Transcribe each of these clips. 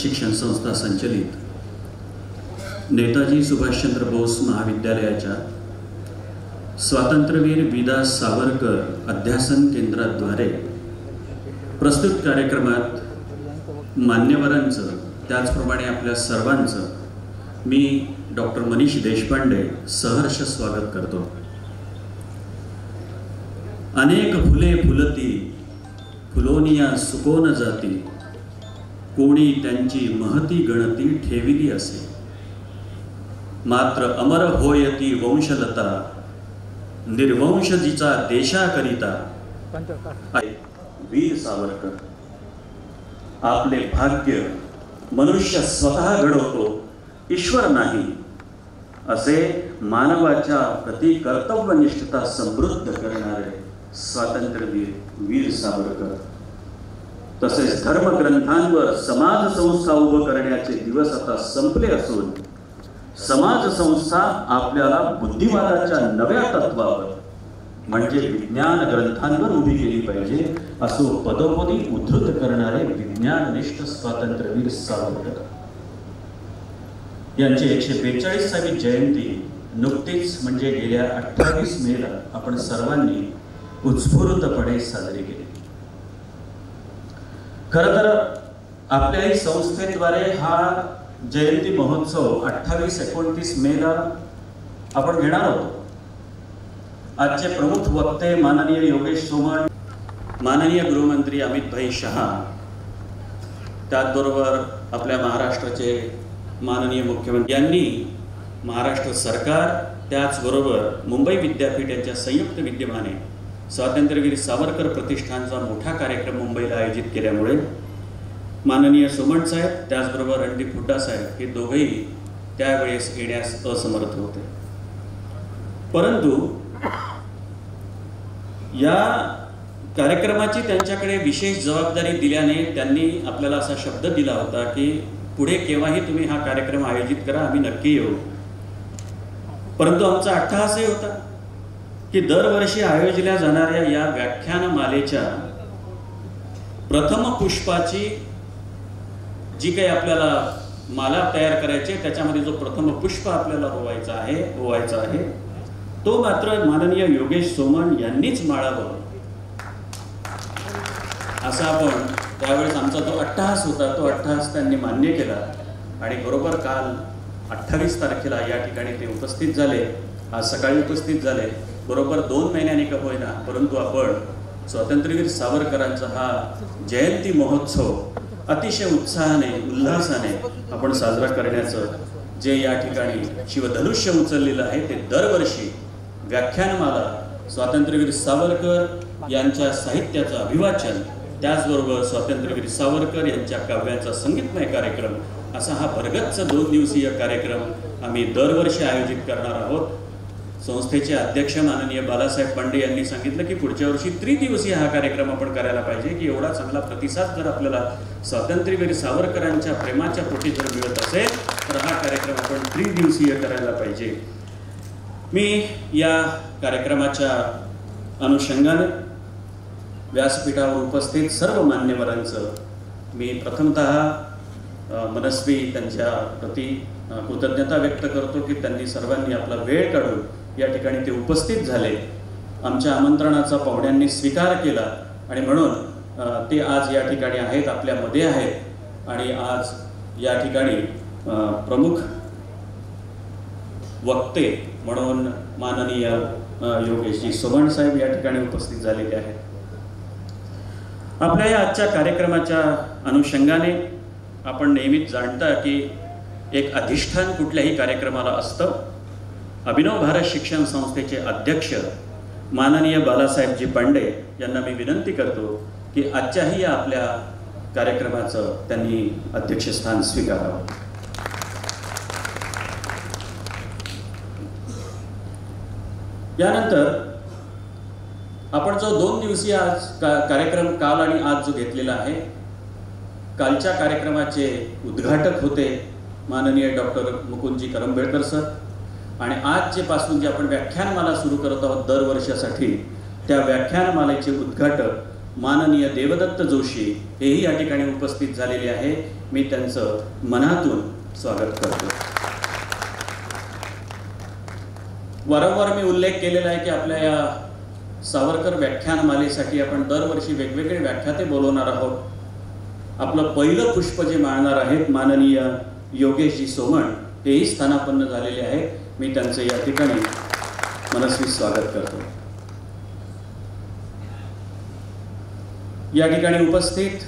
शिक्षण संस्था संचलित नेताजी सुभाषचंद्र बोस महाविद्यालयाच्या स्वातंत्र्यवीर विदा सावरकर अध्यासन केंद्राद्वारे प्रस्तुत कार्यक्रमात मान्यवरांचं त्याचप्रमाणे आपल्या सर्वांचं मी डॉक्टर मनीष देशपांडे सहर्ष स्वागत करतो। अनेक फुले फुलती फुलोनिया सुकोन जाती, कोणी त्यांची महती गणती ठेविली असे, मात्र अमर होयती वंशलता निर्वंश जिचा देशाकरिता। वीर सावरकर, आपले भाग्य मनुष्य स्वतः घडवतो, ईश्वर नाही, असे मानवाच्या प्रति कर्तव्यनिष्ठता समृद्ध करणारे स्वातंत्र्यवीर वीर सावरकर। तसेच धर्मग्रंथांवर समाज संस्था उभं करण्याचे दिवस आता संपले असून समाज संस्था आपल्याला बुद्धिवादाच्या नव्या तत्वावर म्हणजे विज्ञान ग्रंथांवर उभी केली पाहिजे असो पदोपदी उद्धृत करणारे विज्ञाननिष्ठ स्वातंत्र्यवीर सावरकर यांची 142वी जयंती नुकतीच म्हणजे गेल्या 28 मेला आपण सर्वांनी उत्स्फूर्तपणे साजरी केली। खरं तर आपल्याही संस्थेद्वारे हा जयंती महोत्सव 28-29 मेला आपण घेणार आहोत। आजचे प्रमुख वक्ते माननीय योगेश सोमण, माननीय गृहमंत्री अमित भाई शहा, त्याचबरोबर आपल्या महाराष्ट्राचे माननीय मुख्यमंत्री यांनी महाराष्ट्र सरकार त्याचबरोबर मुंबई विद्यापीठ यांच्या संयुक्त विद्यमाने स्वातंत्र्यवीर सावरकर प्रतिष्ठानचा मोठा कार्यक्रम मुंबईला आयोजित केल्यामुळे माननीय सोमण साहेब त्याचबरोबर रणदीप हुड्डा साहेब हे दोघेही त्यावेळेस येण्यास असमर्थ होते। परंतु या कार्यक्रमाची त्यांच्याकडे विशेष जबाबदारी दिल्याने त्यांनी आपल्याला असा शब्द दिला होता की पुढे केव्हाही तुम्ही हा कार्यक्रम आयोजित करा, आम्ही नक्की येऊ। परंतु आमचा अट्टहासही होता की दरवर्षी आयोजल्या जाणाऱ्या या व्याख्यानमालेच्या प्रथम पुष्पाची जी काही आपल्याला माला तयार करायची त्याच्यामध्ये जो प्रथम पुष्प आपल्याला ओवायचा आहे तो मात्र माननीय योगेश सोमण यांनीच माळावं असा आपण त्यावेळेस आमचा जो अट्टहास होता तो अट्टहास त्यांनी मान्य केला आणि बरोबर काल 28 तारखेला या ठिकाणी ते उपस्थित झाले। आज सकाळी उपस्थित झाले, बरोबर 2 महिन्यांनी का होईना परंतु आपण स्वातंत्र्यवीर सावरकरांचा हा जयंती महोत्सव अतिशय उत्साहाने उल्हासाने आपण साजरा करण्याचं जे या ठिकाणी शिवधनुष्य उचललेलं आहे ते दरवर्षी व्याख्यानमाला स्वातंत्र्यवीर सावरकर यांच्या साहित्याचं अभिवाचन त्याचबरोबर स्वातंत्र्यवीर सावरकर यांच्या काव्याचा संगीतमय कार्यक्रम असा हा भरगच्च 2 दिवसीय कार्यक्रम आम्ही दरवर्षी आयोजित करणार आहोत। संस्थेचे अध्यक्ष माननीय बालासाहेब पांडे यांनी सांगितलं की पुढच्या वर्षी त्रिदिवसीय हा कार्यक्रम आपण करायला पाहिजे की एवढा चांगला प्रतिसाद जर आपल्याला स्वातंत्र्यवीर सावरकरांच्या प्रेमाच्या पोटी जर मिळत असेल तर हा कार्यक्रम आपण त्रिदिवसीय करायला पाहिजे। मी या कार्यक्रमाच्या अनुषंगाने व्यासपीठावर उपस्थित सर्व मान्यवरांचं मी प्रथमतः मनस्वी त्यांच्या प्रति कृतज्ञता व्यक्त करतो की त्यांनी सर्वांनी आपला वेळ काढून या ठिकाणी ते उपस्थित झाले, आमच्या आमंत्रणाचा पाहुण्यांनी स्वीकार केला आणि म्हणून ते आज या ठिकाणी आहेत, आपल्यामध्ये आहेत आणि आज या ठिकाणी प्रमुख वक्ते म्हणून माननीय योगेशजी सोमण साहेब या ठिकाणी उपस्थित झालेले आहेत। आपल्या या आजच्या कार्यक्रमाच्या अनुषंगाने आपण नेहमीच जाणता की एक अधिष्ठान कुठल्याही कार्यक्रमाला असतं। अभिनव भारत शिक्षण संस्थेचे अध्यक्ष माननीय बालासाहेबजी पांडे यांना मी विनंती करतो की आजच्याही या आपल्या कार्यक्रमाचं त्यांनी अध्यक्षस्थान स्वीकारावं। यानंतर आपण जो 2 दिवसीय आज कार्यक्रम काल आणि आज जो घेतलेला आहे, कालच्या कार्यक्रमाचे उद्घाटक होते माननीय डॉक्टर मुकुंदजी करंबेळकर सर आणि आज जे आपण व्याख्यानमाला सुरू करत आहोत दरवर्षासाठी त्या व्याख्यानमालेचे उद्घाटक माननीय देवदत्त जोशी हेही या ठिकाणी उपस्थित झालेले आहे. मी त्यांचं मनातून स्वागत करतो. वारंवार मी उल्लेख केलेला आहे की आपल्या या सावरकर व्याख्यानमालेसाठी आपण दरवर्षी वेगवेगळे व्याख्याते बोलवणार आहोत. आपलं पहिलं पुष्प जे माळणार आहेत माननीय योगेशजी सोमण हेही स्थानापन्न झालेले आहेत. मी त्यांचं या ठिकाणी मनस्वी स्वागत करतो. या ठिकाणी उपस्थित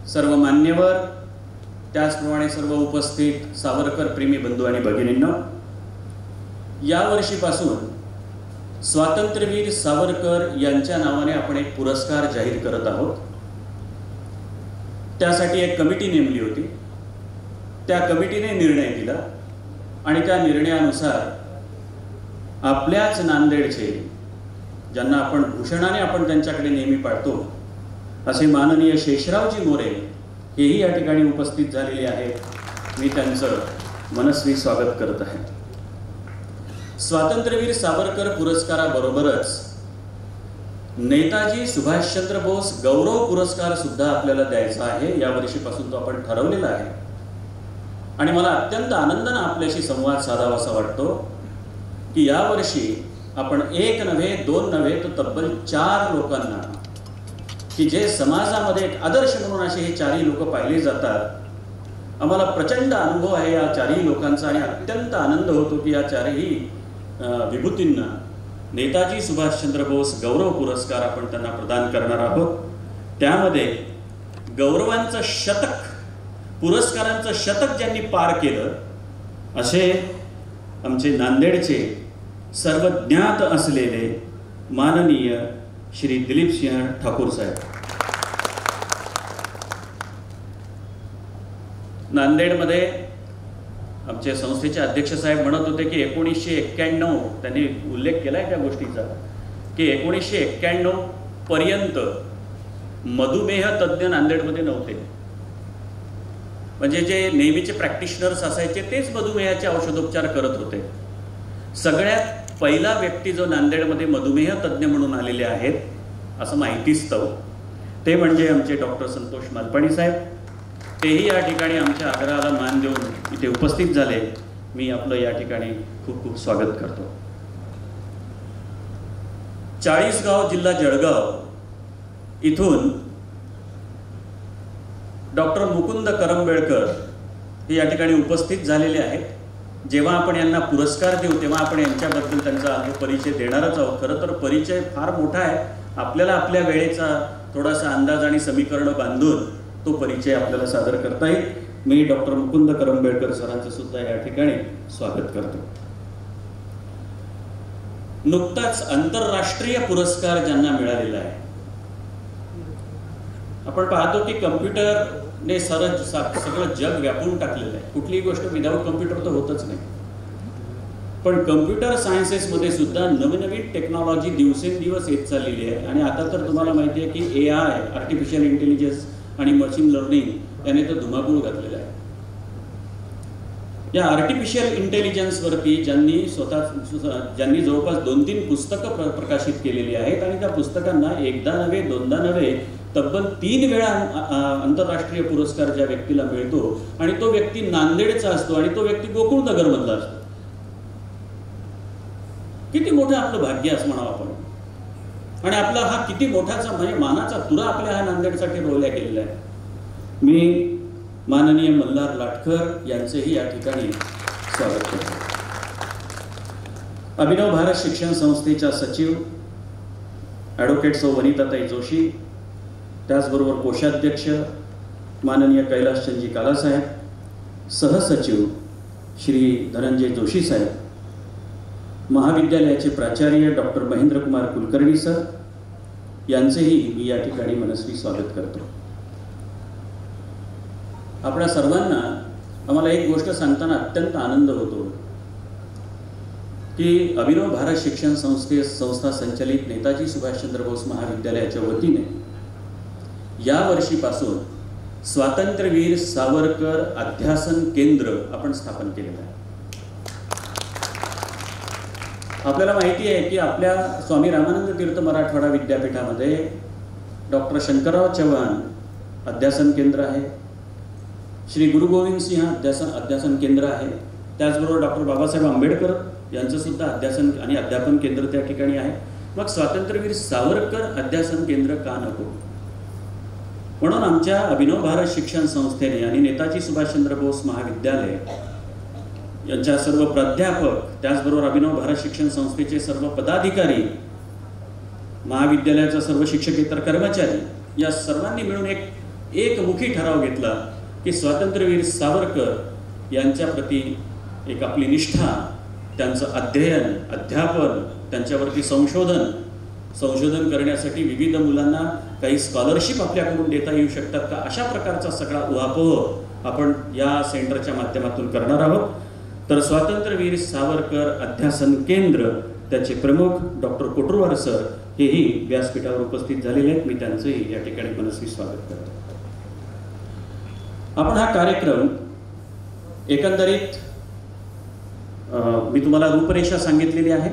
सर्व मान्यवर, त्याचप्रमाणे सर्व उपस्थित सावरकर प्रेमी बंधू आणि भगिनींनो, या वर्षीपासून स्वातंत्र्यवीर सावरकर यांच्या नावाने आपण एक पुरस्कार जाहीर करत आहोत. त्यासाठी एक कमिटी नेमली होती. त्या कमिटीने निर्णय दिला आणि त्या निर्णयानुसार आपल्याच नांदेडचे, ज्यांना आपण भूषणाने आपण त्यांच्याकडे नेहमी पाळतो, असे माननीय शेषरावजी मोरे हेही या ठिकाणी उपस्थित झालेले आहेत. मी त्यांचं मनस्वी स्वागत करत आहे. स्वातंत्र्यवीर सावरकर पुरस्काराबरोबरच नेताजी सुभाषचंद्र बोस गौरव पुरस्कार सुद्धा आपल्याला द्यायचा आहे. या वर्षीपासून तो आपण ठरवलेला आहे आणि मला अत्यंत आनंदाने आपल्याशी संवाद साधावासा वाटतो की यावर्षी आपण एक नव्हे, दोन नव्हे, तर तब्बल 4 लोकांना, की जे समाजामध्ये एक आदर्श म्हणून असे हे 4ही लोक पाहिले जातात. आम्हाला प्रचंड अनुभव आहे या 4ही लोकांचा आणि अत्यंत आनंद होतो की या 4ही विभूतींना नेताजी सुभाषचंद्र बोस गौरव पुरस्कार आपण त्यांना प्रदान करणार आहोत. त्यामध्ये गौरवांचं शतक, पुरस्कारांचं शतक ज्यांनी पार केलं असे आमचे नांदेडचे सर्वज्ञात असलेले माननीय श्री दिलीप सिंह ठाकूर साहेब. नांदेडमध्ये आमचे संस्थेचे अध्यक्ष साहेब म्हणत होते की 1991 त्यांनी उल्लेख केला आहे त्या गोष्टीचा की 1991 पर्यंत मधुमेह तज्ज्ञ नांदेडमध्ये नव्हते. म्हणजे जे नेहमीचे प्रॅक्टिशनर्स असायचे तेच मधुमेहाचे औषधोपचार करत होते. सगळ्यात पहिला व्यक्ती जो नांदेडमध्ये मधुमेह तज्ज्ञ म्हणून आलेले आहेत असं माहितीस्तव ते म्हणजे आमचे डॉक्टर संतोष मालपाणी साहेब. तेही या ठिकाणी आमच्या आग्रहाला मान देऊन इथे उपस्थित झाले. मी आपलं या ठिकाणी खूप खूप स्वागत करतो. चाळीसगाव जिल्हा जळगाव इथून डॉक्टर मुकुंद करंबेळकर हे या ठिकाणी उपस्थित झालेले आहेत. जेव्हा आपण यांना पुरस्कार देऊ तेव्हा आपण यांच्याबद्दल त्यांचा परिचय देणारच आहोत. खरं तर परिचय फार मोठा आहे. आपल्याला आपल्या वेळेचा थोडासा अंदाज आणि समीकरण बांधून तो परिचय आपल्याला सादर करता येईल. मी डॉक्टर मुकुंद करंबेळकर सरांचं सुद्धा या ठिकाणी स्वागत करतो. नुकताच आंतरराष्ट्रीय पुरस्कार ज्यांना मिळालेला आहे, आपण पाहतो की कम्प्युटरने सगळं जग व्यापून टाकलेलं आहे. कुठलीही गोष्ट विदाऊट कम्प्युटर तर होतच नाही. पण कम्प्युटर सायन्सेसमध्ये सुद्धा नवीन टेक्नॉलॉजी दिवसेंदिवस येत चाललेली आहे. आणि आता तर तुम्हाला माहिती आहे की AI आर्टिफिशियल इंटेलिजन्स आणि मशीन लर्निंग याने तर धुमाकूळ घातलेला आहे. या आर्टिफिशियल इंटेलिजन्सवरती ज्यांनी जवळपास 2-3 पुस्तकं प्रकाशित केलेली आहेत आणि त्या पुस्तकांना एकदा नव्हे, दोनदा नव्हे, तब्बल 3 वेळा आंतरराष्ट्रीय पुरस्कार ज्या व्यक्तीला मिळतो आणि तो व्यक्ती नांदेडचा असतो आणि तो व्यक्ती गोकुळनगरमधला असतो. किती मोठं आपलं भाग्य असं म्हणावं आपण. आणि आपला हा किती मोठाचा म्हणजे मानाचा तुरा आपल्या हा नांदेडसाठी रोवल्या गेलेला आहे. मी माननीय मल्हार लाटकर यांचेही या ठिकाणी स्वागत करतो. अभिनव भारत शिक्षण संस्थेच्या सचिव ॲडव्होकेट सौ वनिताताई जोशी, त्याचबरोबर कोषाध्यक्ष माननीय कैलासचंदजी कालासाहेब, सहसचिव श्री धनंजय जोशी साहेब, महाविद्यालयाचे प्राचार्य डॉक्टर महेंद्रकुमार कुलकर्णी सर यांचेही मी या ठिकाणी मनस्वी स्वागत करतो. आपल्या सर्वांना आम्हाला एक गोष्ट सांगताना अत्यंत आनंद होतो की अभिनव भारत शिक्षण संस्था संचलित नेताजी सुभाषचंद्र बोस महाविद्यालयाच्या वतीने या वर्षीपासून स्वातंत्र्यवीर सावरकर अध्यासन केंद्र आपण स्थापन केलेलं आहे. आपल्याला माहिती आहे की आपल्या स्वामी रामानंद तीर्थ मराठवाडा विद्यापीठामध्ये डॉक्टर शंकरराव चव्हाण अध्यासन केंद्र आहे, श्री गुरु गोविंद सिंह अध्यासन केंद्र आहे, त्याचबरोबर डॉक्टर बाबासाहेब आंबेडकर यांचं सुद्धा अध्यासन आणि अध्यापन केंद्र त्या ठिकाणी आहे. मग स्वातंत्र्यवीर सावरकर अध्यासन केंद्र का नको? म्हणून आमच्या अभिनव भारत शिक्षण संस्थेने आणि नेताजी सुभाषचंद्र बोस महाविद्यालय यांच्या सर्व प्राध्यापक, त्याचबरोबर अभिनव भारत शिक्षण संस्थेचे सर्व पदाधिकारी, महाविद्यालयाचा सर्व शिक्षकेतर कर्मचारी या सर्वांनी मिळून एक मुखी ठराव घेतला की स्वातंत्र्यवीर सावरकर यांच्या प्रती एक आपली निष्ठा, त्यांचं अध्ययन, अध्यापन, त्यांच्यावरती संशोधन करण्यासाठी विविध मुलांना काही स्कॉलरशिप आपल्याकडून देता येऊ शकतात का, अशा प्रकारचा सगळा उहापोह आपण या सेंटरच्या माध्यमातून करणार आहोत. तर स्वातंत्र्यवीर सावरकर अध्यासन केंद्र त्याचे प्रमुख डॉक्टर कोटुरवार सर हेही व्यासपीठावर उपस्थित झालेले आहेत. मी त्यांचंही या ठिकाणी मनस्वी स्वागत करतो. आपण हा कार्यक्रम एकंदरीत मी तुम्हाला रूपरेषा सांगितलेली आहे.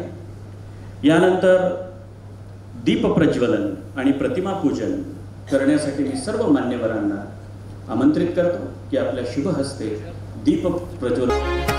यानंतर दीपप्रज्वलन आणि प्रतिमा पूजन करण्यासाठी मी सर्व मान्यवरांना आमंत्रित करतो की आपल्या शुभ हस्ते दीप प्रज्वलन.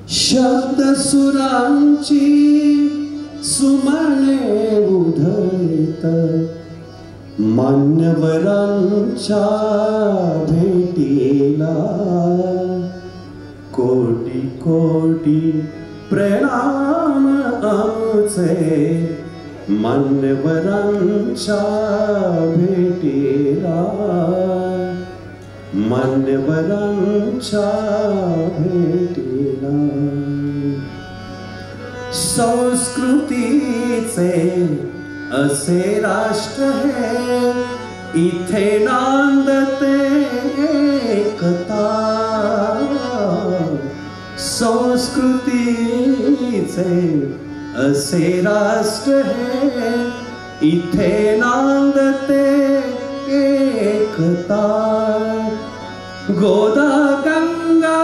शब्द सुरांची सुमने उधळीत मान्यवरांच्या भेटीला कोटी कोटी प्रणाम आमचे मान्यवरांच्या भेटीला मान्यवरांच्या भेटीला संस्कृतीचे असे राष्ट्र हे इथे नांदते एकता संस्कृतीचे असे राष्ट्र हे इथे नांदते एकता गोदा गंगा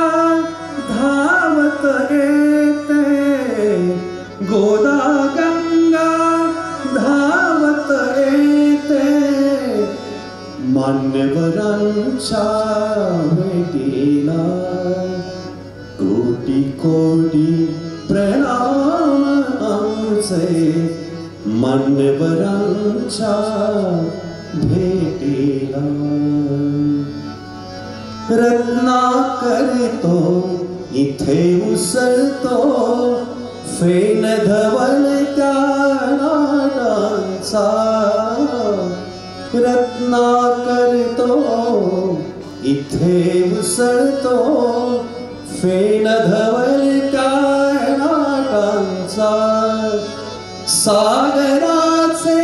धावत येते गोदा गंगा धावत येते मान्यवरांच्या भेटीला कोटी कोटी प्रणाम आमचे मान्यवरांच्या भेटीला रत्नाकरतो इथे उसळतो फेन धवल त्या नाडांचा रत्नाकरतो इथे उसळतो फेन धवल त्या नाडांचा सागराचे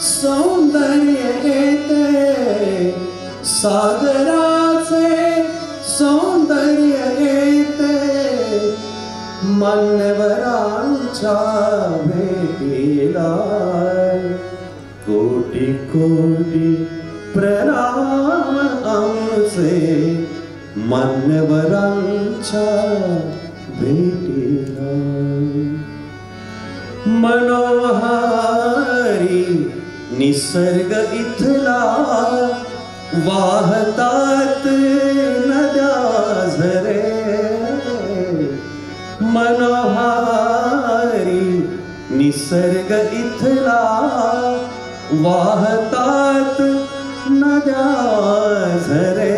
सौंदर्य येते सागराचे सौंदर्य येते मान्यवरांच्या भेटीला कोटी कोटी प्रणाम आमचे मान्यवरांच्या भेटीला मनोहारी निसर्ग इथला वाहतात नद्या झरे मनोहारी निसर्ग इथला वाहतात नद्या झरे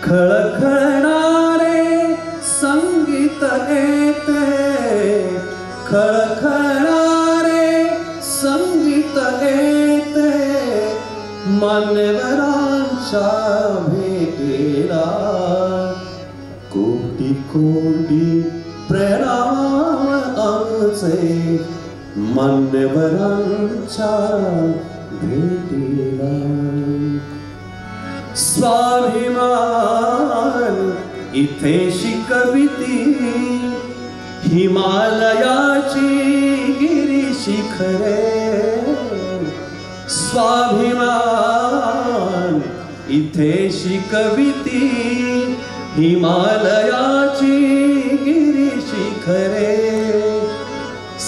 खळखळणारे संगीत येते खळखळणारे संगीत येते मान्यवरांच्या भेटीला कोटी कोटी प्रणाम आमचे मान्यवरांच्या भेटीला स्वाभिमान इथे शिकविती हिमालयाची गिरी शिखरे स्वाभिमान इथे शिकविती हिमालयाची गिरी शिखरे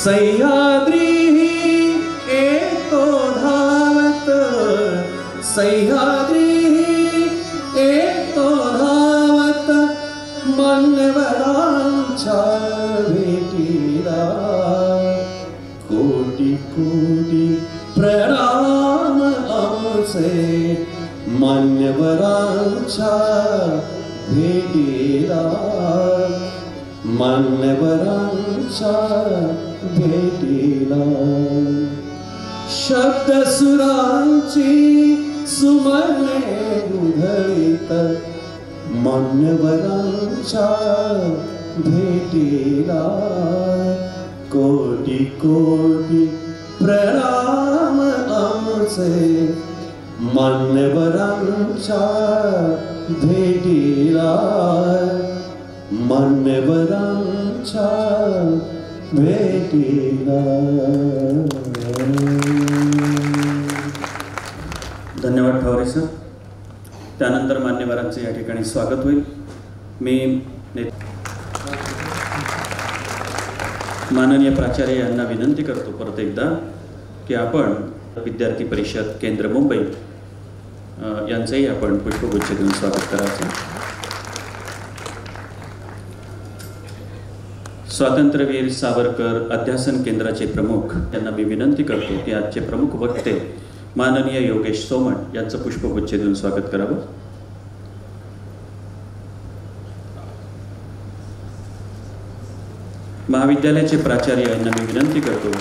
सह्याद्री येतो धावत सह्याद्री येतो धावत मान्यवरांच्या भेटीला कोटी कोटी प्रणाम आमचे मान्यवरांच्या भेटीला मान्यवरांच्या भेटीला शब्द सुरांची सुमने उधळीत मान्यवरांच्या भेटीला कोटी कोटी प्रणाम आमचे मान्यवरांच्या भेटीला मान्यवरांच्या भेटीला. धन्यवाद ठावरे सर. त्यानंतर मान्यवरांचे या ठिकाणी स्वागत होईल. मी माननीय प्राचार्य यांना विनंती करतो परत एकदा की आपण विद्यार्थी परिषद केंद्र मुंबई यांचंही आपण पुष्पगुच्छ देऊन स्वागत करायचं. स्वातंत्र्यवीर सावरकर अध्यासन केंद्राचे प्रमुख यांना मी विनंती करतो की आजचे प्रमुख वक्ते माननीय योगेश सोमण यांचं पुष्पगुच्छ देऊन स्वागत करावं. महाविद्यालयाचे प्राचार्य यांना मी विनंती करतो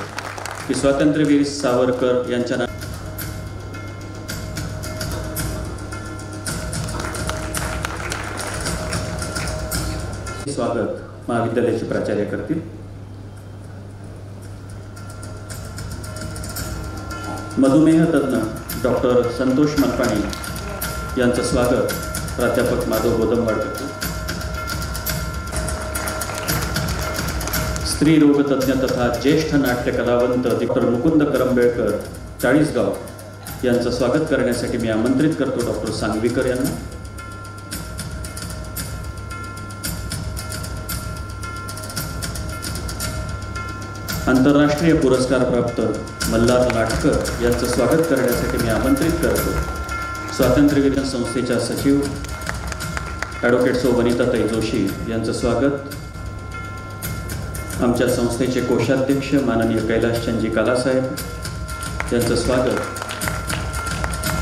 की स्वातंत्र्यवीर सावरकर यांच्या स्वागत महाविद्यालयाचे प्राचार्य करतील. मधुमेह तज्ञ डॉक्टर संतोष मनपाणी यांचं स्वागत प्राध्यापक माधव गोदमवाड करतील. स्त्री रोगतज्ञ तथा ज्येष्ठ नाट्य कलावंत डॉक्टर मुकुंद करंबेळकर चाळीसगाव यांचं स्वागत करण्यासाठी मी आमंत्रित करतो डॉक्टर सांगवीकर यांना. आंतरराष्ट्रीय पुरस्कार प्राप्त मल्हार लाटकर यांचं स्वागत करण्यासाठी मी आमंत्रित करतो स्वातंत्र्यवीर संस्थेच्या सचिव ॲडव्होकेट सौ वनिताताई जोशी यांचं स्वागत. आमच्या संस्थेचे कोषाध्यक्ष माननीय कैलासचंदजी कालासाहेब यांचं स्वागत.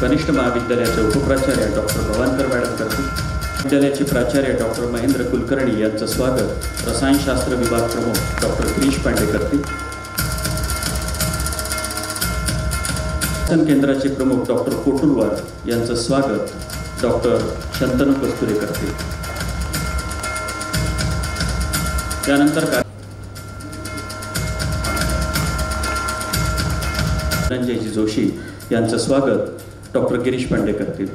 कनिष्ठ महाविद्यालयाचे उपप्राचार्य डॉक्टर भवानकर मॅडम करतील. विद्यालयाचे प्राचार्य डॉक्टर महेंद्र कुलकर्णी यांचं स्वागत रसायनशास्त्र विभाग प्रमुख डॉक्टर गिरीश पांडे करतील. केंद्राचे प्रमुख डॉक्टर कोटुरवार यांचं स्वागत डॉक्टर शंतनू कस्तुरे करतील. त्यानंतर धनंजयजी जोशी यांचं स्वागत डॉक्टर गिरीश पांडे करतील.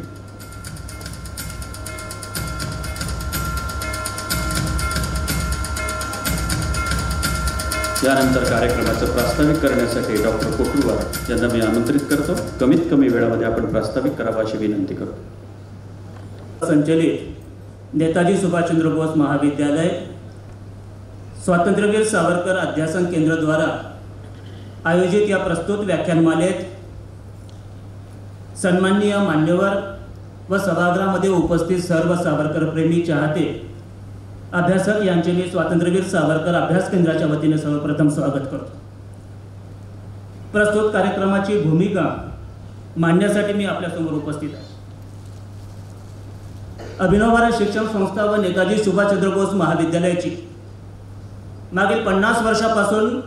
यानंतर कार्यक्रमाचं प्रास्ताविक करण्यासाठी डॉक्टर कोटुरवार यांना मी आमंत्रित करतो. कमीत कमी वेळामध्ये आपण प्रास्ताविक करावा अशी विनंती करतो. संचलित नेताजी सुभाषचंद्र बोस महाविद्यालय स्वातंत्र्यवीर सावरकर अध्यासन केंद्राद्वारा आयोजित या प्रस्तुत व्याख्यानमालेत सन्माननीय मान्यवर व सभागृहामध्ये उपस्थित सर्व सावरकर प्रेमी चाहते अभ्यासक यांचे मी स्वातंत्र्यवीर सावरकर अभ्यास केंद्राच्या वतीने सर्वप्रथम स्वागत करतो. प्रस्तुत कार्यक्रमाची भूमिका मांडण्यासाठी मी आपल्यासमोर उपस्थित आहे. अभिनव भारत शिक्षण संस्था व नेताजी सुभाषचंद्र बोस महाविद्यालयाची मागील 50 वर्षापासून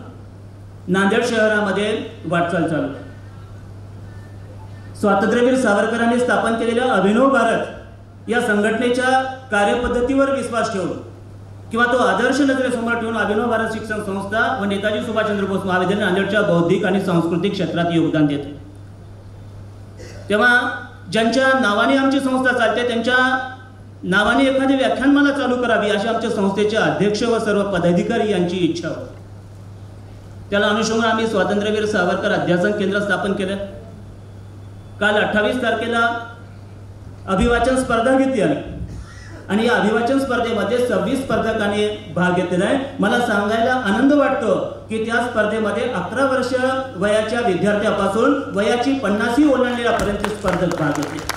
नांदेड शहरामध्ये वाटचाल चालू आहे. स्वातंत्र्यवीर सावरकरांनी स्थापन केलेल्या अभिनव भारत या संघटनेच्या कार्यपद्धतीवर विश्वास ठेवून किंवा तो आदर्श नजरेसमोर ठेवून अभिनव भारत शिक्षण संस्था व नेताजी सुभाषचंद्र बोस महाविद्यालय नांदेडच्या बौद्धिक आणि सांस्कृतिक क्षेत्रात योगदान देते. तेव्हा ज्यांच्या नावाने आमची संस्था चालते त्यांच्या नावाने एखादी व्याख्यानमाला चालू करावी अशी आमच्या संस्थेचे अध्यक्ष व सर्व पदाधिकारी यांची इच्छा होती. त्याला अनुषंगाने आम्ही स्वातंत्र्यवीर सावरकर अध्यासन केंद्र स्थापन केलं. काल 28 तारखेला अभिवाचन स्पर्धा घेतली आली आणि या अभिवाचन स्पर्धेमध्ये 26 स्पर्धकांनी भाग घेतलेला आहे. मला सांगायला आनंद वाटतो की त्या स्पर्धेमध्ये 11 वर्ष वयाच्या विद्यार्थ्यापासून वयाची 50 ओलांडलेल्यापर्यंत स्पर्धक भाग घेतले.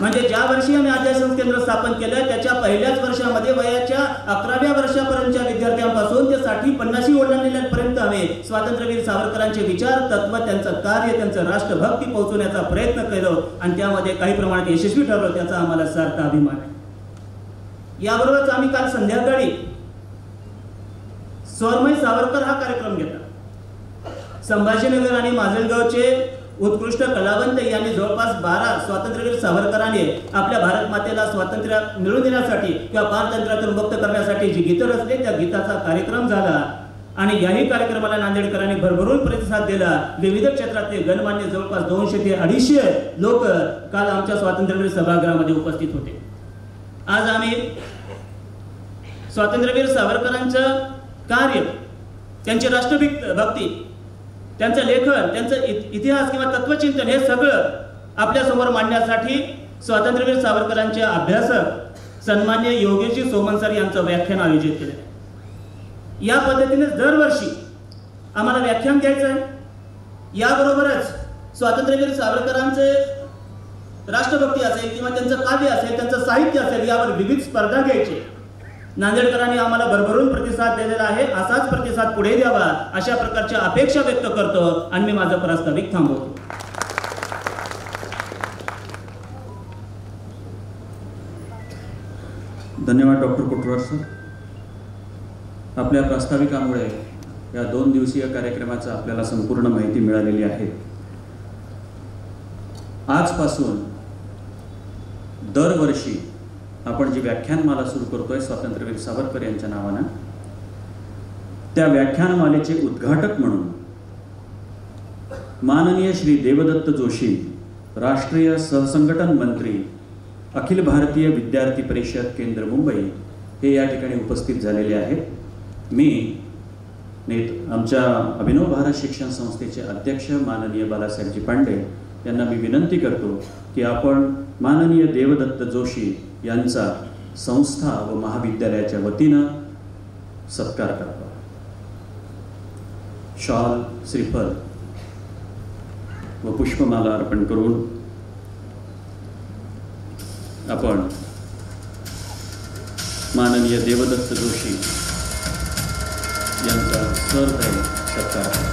म्हणजे ज्या वर्षी आम्ही अध्यासन केंद्र स्थापन केलं त्याच्या पहिल्याच वर्षामध्ये वयाच्या 11व्या वर्षापर्यंतच्या विद्यार्थ्यांपासून ते 60-50 ओलांडलेल्यापर्यंत आम्ही स्वातंत्र्यवीर सावरकरांचे विचार तत्व त्यांचं कार्य त्यांचं राष्ट्रभक्ती पोहोचवण्याचा प्रयत्न केलो आणि त्यामध्ये काही प्रमाणात यशस्वी ठरलो. त्याचा आम्हाला सार्थ अभिमान आहे. याबरोबरच आम्ही काल संध्याकाळी स्वरमय सावरकर हा कार्यक्रम घेतला. संभाजीनगर आणि माजलगावचे उत्कृष्ट कलावंत यांनी जवळपास 12 स्वातंत्र्यवीर सावरकरांनी आपल्या भारत मातेला स्वातंत्र्य मिळवून देण्यासाठी किंवा पारतंत्र्यातून मुक्त करण्यासाठी जी गीतं रचली त्या गीताचा कार्यक्रम झाला आणि याही कार्यक्रमाला नांदेडकरांनी भरभरून प्रतिसाद दिला. विविध क्षेत्रातले गणमान्य जवळपास 200 ते 250 लोक काल आमच्या स्वातंत्र्यवीर सभागृहामध्ये उपस्थित होते. आज आम्ही स्वातंत्र्यवीर सावरकरांचं कार्य त्यांची राष्ट्रभक्ती त्यांचं लेखन त्यांचं इतिहास किंवा तत्वचिंतन हे सगळं आपल्यासमोर मांडण्यासाठी स्वातंत्र्यवीर सावरकरांचे अभ्यासक सन्मान्य योगेशजी सोमण सर यांचं व्याख्यान आयोजित केले. या पद्धतीने दरवर्षी आम्हाला व्याख्यान द्यायचं आहे. याबरोबरच स्वातंत्र्यवीर सावरकरांचे राष्ट्रभक्ती असेल किंवा त्यांचं काव्य असेल त्यांचं साहित्य असेल यावर विविध स्पर्धा घ्यायची. नांदेडकरांनी आम्हाला भरभरून प्रतिसाद प्रतिसाद दिलेला आहे, असाच प्रतिसाद पुढे द्यावा अशा प्रकारच्या अपेक्षा व्यक्त करतो आणि मी माझं प्रास्ताविक थांबवतो. धन्यवाद डॉक्टर कोटवार सर. आपल्या प्रास्ताविकामुळे या 2 दिवसीय कार्यक्रमाचं आपल्याला संपूर्ण माहिती मिळालेली आहे. आजपासून दरवर्षी आपण जी व्याख्यानमाला सुरू करतोय स्वातंत्र्यवीर सावरकर यांच्या नावानं, त्या व्याख्यानमालेचे उद्घाटक म्हणून माननीय श्री देवदत्त जोशी, राष्ट्रीय सहसंघटन मंत्री, अखिल भारतीय विद्यार्थी परिषद केंद्र मुंबई हे या ठिकाणी उपस्थित झालेले आहेत. मी आमच्या अभिनव भारत शिक्षण संस्थेचे अध्यक्ष माननीय बालासाहेबजी पांडे यांना मी विनंती करतो की आपण माननीय देवदत्त जोशी यांचा संस्था व महाविद्यालयाच्या वतीनं सत्कार करावा. शॉल, श्रीफल व पुष्पमाला अर्पण करून आपण माननीय देवदत्त जोशी यांचा सहृदय सत्कार करू.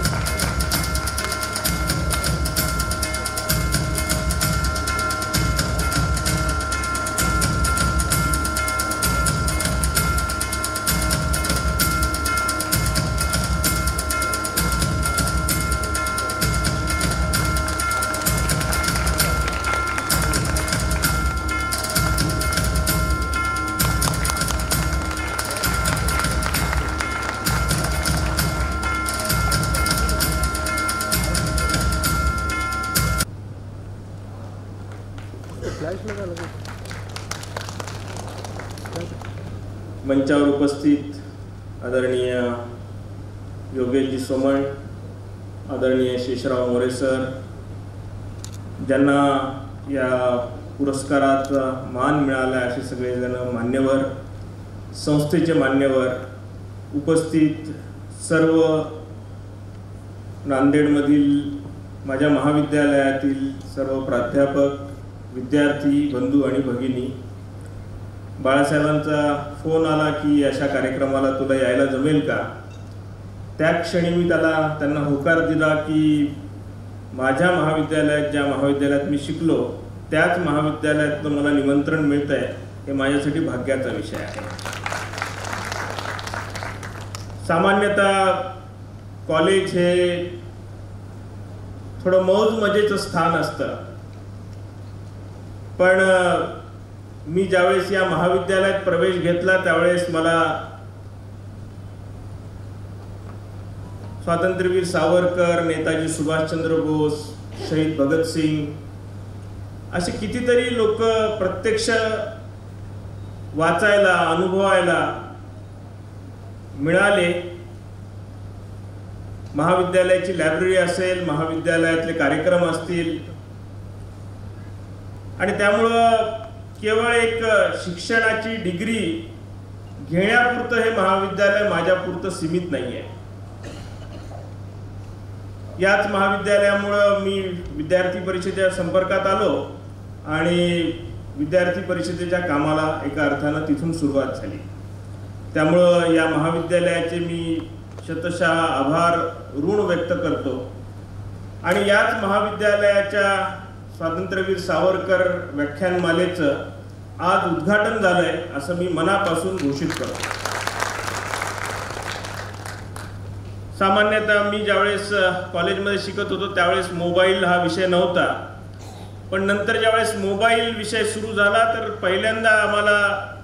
मंचावर उपस्थित आदरणीय योगेशजी सोमण, आदरणीय शेषराव मोरे सर, ज्यांना या पुरस्काराचा मान मिळाला असे सगळेजण मान्यवर, संस्थेचे मान्यवर, उपस्थित सर्व नांदेडमधील माझ्या महाविद्यालयातील सर्व प्राध्यापक, विद्यार्थी बंधू आणि भगिनी. बाळासाहेबांचा फोन आला की अशा कार्यक्रमाला तुला यायला जमेल का? त्या क्षणी मी त्यांना होकार दिला की माझ्या महाविद्यालयात, ज्या महाविद्यालयात मी शिकलो त्याच महाविद्यालयातलं मला निमंत्रण मिळतं आहे, हे माझ्यासाठी भाग्याचा विषय आहे. सामान्यतः कॉलेज हे थोडं मौज मजेचं स्थान असतं, पण मी ज्यावेळेस या महाविद्यालयात प्रवेश घेतला त्यावेळेस मला स्वातंत्र्यवीर सावरकर, नेताजी सुभाषचंद्र बोस, शहीद भगतसिंग असे कितीतरी लोक प्रत्यक्ष वाचायला, अनुभवायला मिळाले. महाविद्यालयाची लायब्ररी असेल, महाविद्यालयातले कार्यक्रम असतील, आणि त्यामुळं केवळ एक शिक्षणाची डिग्री घेण्यापुरतं हे महाविद्यालय माझ्यापुरतं सीमित नाही आहे. याच महाविद्यालयामुळं मी विद्यार्थी परिषदेच्या संपर्कात आलो आणि विद्यार्थी परिषदेच्या कामाला एका अर्थानं तिथून सुरुवात झाली. त्यामुळं या महाविद्यालयाचे मी शतशः आभार ऋण व्यक्त करतो. आणि याच महाविद्यालयाच्या स्वातंत्र्यवीर सावरकर व्याख्यानमालेचं आज उद्घाटन झालंय असं मी मनापासून घोषित करतो. सामान्यतः मी ज्यावेळेस कॉलेजमध्ये शिकत होतो त्यावेळेस मोबाईल हा विषय नव्हता, पण नंतर ज्यावेळेस मोबाईल विषय सुरू झाला तर पहिल्यांदा आम्हाला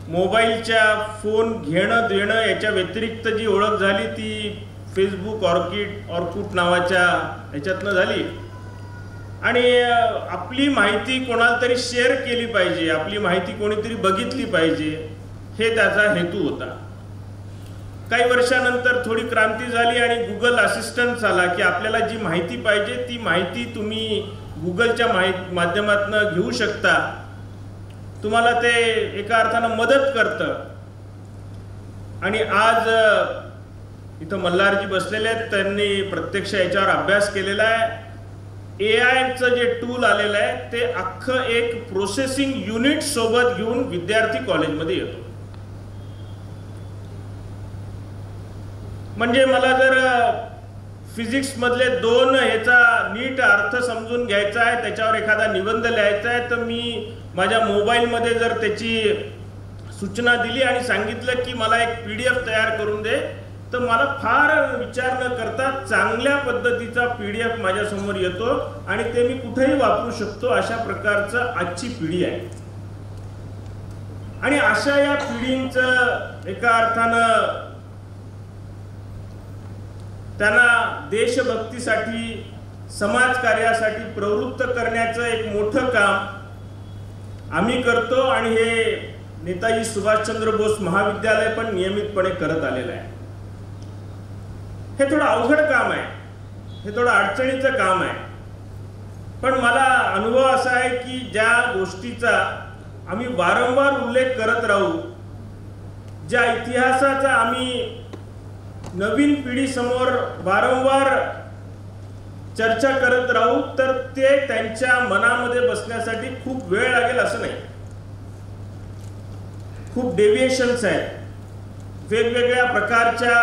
मोबाईलच्या फोन घेणं देणं याच्या व्यतिरिक्त जी ओळख झाली ती फेसबुक, ऑर्कुट नावाच्या ह्याच्यातनं झाली. आणि आपली माहिती कोणाला तरी शेअर केली पाहिजे, आपली माहिती कोणीतरी बघितली पाहिजे, हे त्याचा हेतू होता. काही वर्षानंतर थोडी क्रांती झाली आणि गुगल असिस्टंट आला की आपल्याला जी माहिती पाहिजे ती माहिती तुम्ही गुगलच्या माध्यमातून घेऊ शकता. तुम्हाला ते एका अर्थानं मदत करतं. आणि आज इथं मल्हारजी बसलेले आहेत, त्यांनी प्रत्यक्ष याच्यावर अभ्यास केलेला आहे. AI जे टूल आलेलं आहे ते अख्खं एक प्रोसेसिंग युनिट सोबत घेऊन विद्यार्थी कॉलेजमध्ये येतो. म्हणजे मला जर फिजिक्समधले 2 ह्याचा नीट अर्थ समजून घ्यायचा आहे, त्याच्यावर एखादा निबंध लिहायचा आहे, तर मी माझ्या मोबाईलमध्ये जर त्याची सूचना दिली आणि सांगितलं की मला एक PDF तयार करून दे, तर मला फार विचार न करता चांगल्या पद्धतीचा PDF माझ्यासमोर येतो आणि ते मी कुठेही वापरू शकतो. अशा प्रकारचं आजची पिढी आहे. आणि अशा या पिढींचं एका अर्थानं त्यांना देशभक्तीसाठी, समाजकार्यासाठी प्रवृत्त करण्याचं एक मोठं काम आम्ही करतो आणि हे नेताजी सुभाषचंद्र बोस महाविद्यालय पण नियमितपणे करत आलेलं आहे. हे थोडं अवघड काम आहे, हे थोडं अडचणीचं काम आहे, पण मला अनुभव असा आहे की ज्या गोष्टीचा आम्ही वारंवार उल्लेख करत राहू, ज्या इतिहासाचा आम्ही नवीन पिढीसमोर वारंवार चर्चा करत राहू, तर ते त्यांच्या मनामध्ये बसण्यासाठी खूप वेळ लागेल असं नाही. खूप डेव्हिएशन्स आहेत, वेगवेगळ्या प्रकारच्या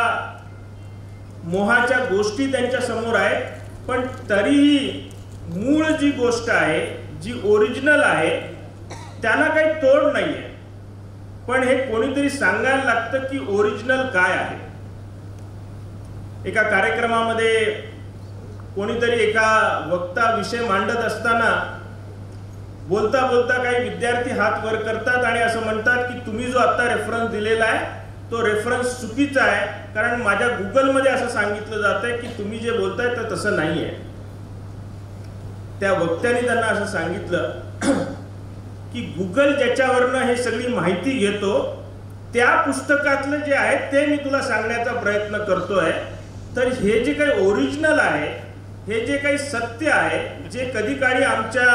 मोहाच्या गोष्टी त्यांच्या समोर आहेत, पण तरीही मूळ जी गोष्ट आहे, जी ओरिजिनल आहे, त्याला काही तोड नाही आहे. पण हे कोणीतरी सांगायला लागतं की ओरिजिनल काय आहे. एका कार्यक्रमामध्ये कोणीतरी एका वक्ता विषय मांडत असताना बोलता बोलता काही विद्यार्थी हात वर करतात आणि असं म्हणतात की तुम्ही जो आता रेफरन्स दिलेला आहे तो रेफरन्स चुकीचा आहे, कारण माझ्या गुगलमध्ये असं सांगितलं जात आहे की तुम्ही जे बोलताय तर तसं नाही आहे. त्या वक्त्याने त्यांना असं सांगितलं की गुगल ज्याच्यावरनं हे सगळी माहिती घेतो त्या पुस्तकातलं जे आहे ते मी तुला सांगण्याचा प्रयत्न करतोय. तर हे जे काही ओरिजिनल आहे, हे जे काही सत्य आहे, जे कधी काळी आमच्या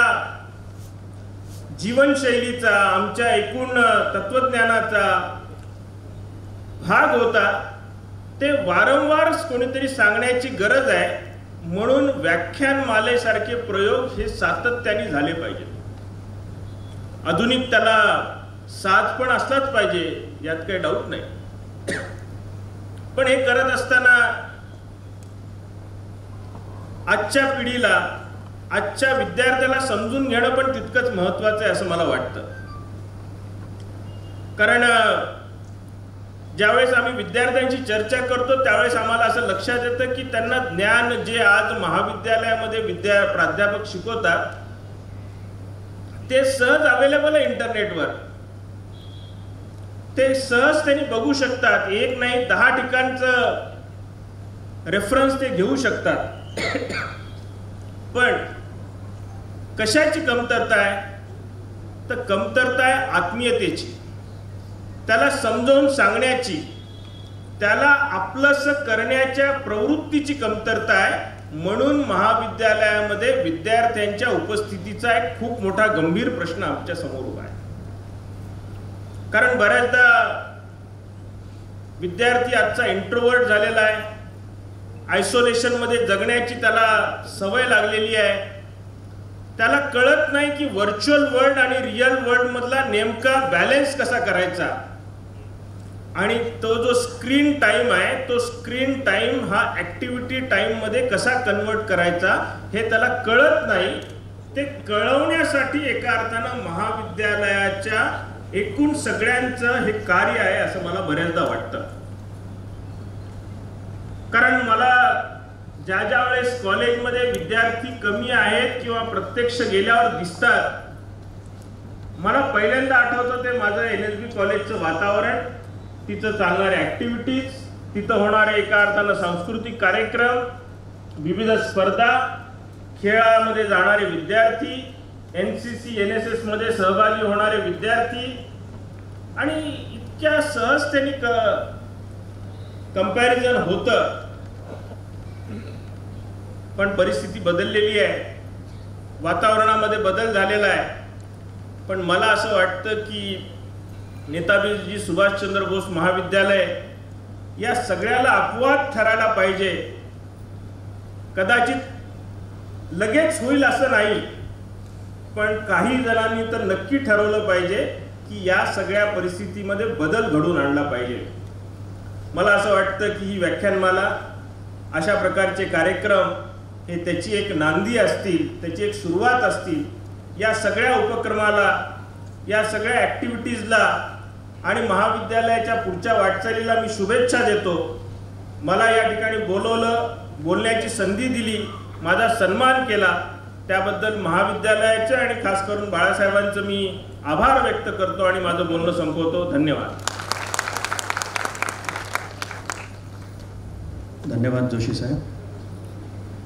जीवनशैलीचा, आमच्या एकूण तत्वज्ञानाचा भाग होता, ते वारंवार कोणीतरी सांगण्याची गरज आहे. म्हणून व्याख्यानमालेसारखे प्रयोग हे सातत्याने झाले पाहिजे. आधुनिक त्याला साथ पण असलाच पाहिजे, यात काही डाऊट नाही. पण हे करत असताना आजच्या पिढीला, आजच्या विद्यार्थ्याला समजून घेणं पण तितकंच महत्त्वाचं आहे असं मला वाटतं. कारण ज्यावेळेस आम्ही विद्यार्थ्यांची चर्चा करतो त्यावेळेस आम्हाला असं लक्षात येतं की त्यांना ज्ञान जे आज महाविद्यालयामध्ये प्राध्यापक शिकवतात ते सहज अवेलेबल आहे इंटरनेटवर. ते सहज त्यांनी बघू शकतात. एक नाही 10 ठिकाणचं रेफरन्स ते घेऊ शकतात. पण कशाची कमतरता आहे? तर कमतरता आहे आत्मीयतेची, त्याला समजावून सांगण्याची, त्याला आपलंसं करण्याच्या प्रवृत्तीची कमतरता आहे. म्हणून महाविद्यालयामध्ये विद्यार्थ्यांच्या उपस्थितीचा एक खूप मोठा गंभीर प्रश्न आमच्या समोर उभा आहे. कारण बऱ्याचदा विद्यार्थी आजचा इंट्रोवर्ट झालेला आहे, आयसोलेशनमध्ये जगण्याची त्याला सवय लागलेली आहे. त्याला कळत नाही की व्हर्च्युअल वर्ल्ड आणि रिअल वर्ल्ड मधला नेमका बॅलन्स कसा करायचा. आणि तो जो स्क्रीन टाइम आहे, तो स्क्रीन टाइम हा ऍक्टिव्हिटी टाइम मध्ये कसा कन्वर्ट करायचा हे त्याला कळत नाही. ते कळवण्यासाठी एका अर्थानं महाविद्यालयाच्या एकूण सगळ्यांचं हे कार्य आहे असं मला बऱ्याचदा वाटतं. कारण मला ज्या वेळेस कॉलेजमध्ये विद्यार्थी कमी आहेत किंवा प्रत्यक्ष गेल्यावर दिसतात, मला पहिल्यांदा आठवतं ते माझं NSB कॉलेजचं वातावरण, तिथं चालणारे ऍक्टिव्हिटीज, तिथं होणारे एका अर्थानं सांस्कृतिक कार्यक्रम, विविध स्पर्धा, खेळामध्ये जाणारे विद्यार्थी, NCC NSS मध्ये सहभागी होणारे विद्यार्थी, आणि इतक्या सहजतेने कंपॅरिझन होतं. पण परिस्थिती बदललेली आहे, वातावरणामध्ये बदल झालेला आहे. पण मला असं वाटतं की नेताजी सुभाषचंद्र बोस महाविद्यालय या सगळ्याला अपवाद ठरायला पाहिजे. कदाचित लगेच होईल असं नाही, पण काही जणांनी तर नक्की ठरवलं पाहिजे की या सगळ्या परिस्थितीमध्ये बदल घडवून आणला पाहिजे. मला असं वाटतं की ही व्याख्यानमाला, अशा प्रकारचे कार्यक्रम हे त्याची एक नांदी असतील, त्याची एक सुरुवात असतील. या सगळ्या उपक्रमाला, या सगळ्या ॲक्टिव्हिटीजला आणि महाविद्यालयाच्या पुढच्या वाटचालीला मी शुभेच्छा देतो. मला या ठिकाणी बोलवलं, बोलण्याची संधी दिली, माझा सन्मान केला, त्याबद्दल महाविद्यालयाचे आणि खास करून बाळासाहेबांचं मी आभार व्यक्त करतो आणि माझं बोलणं संपवतो. धन्यवाद. धन्यवाद जोशी साहेब.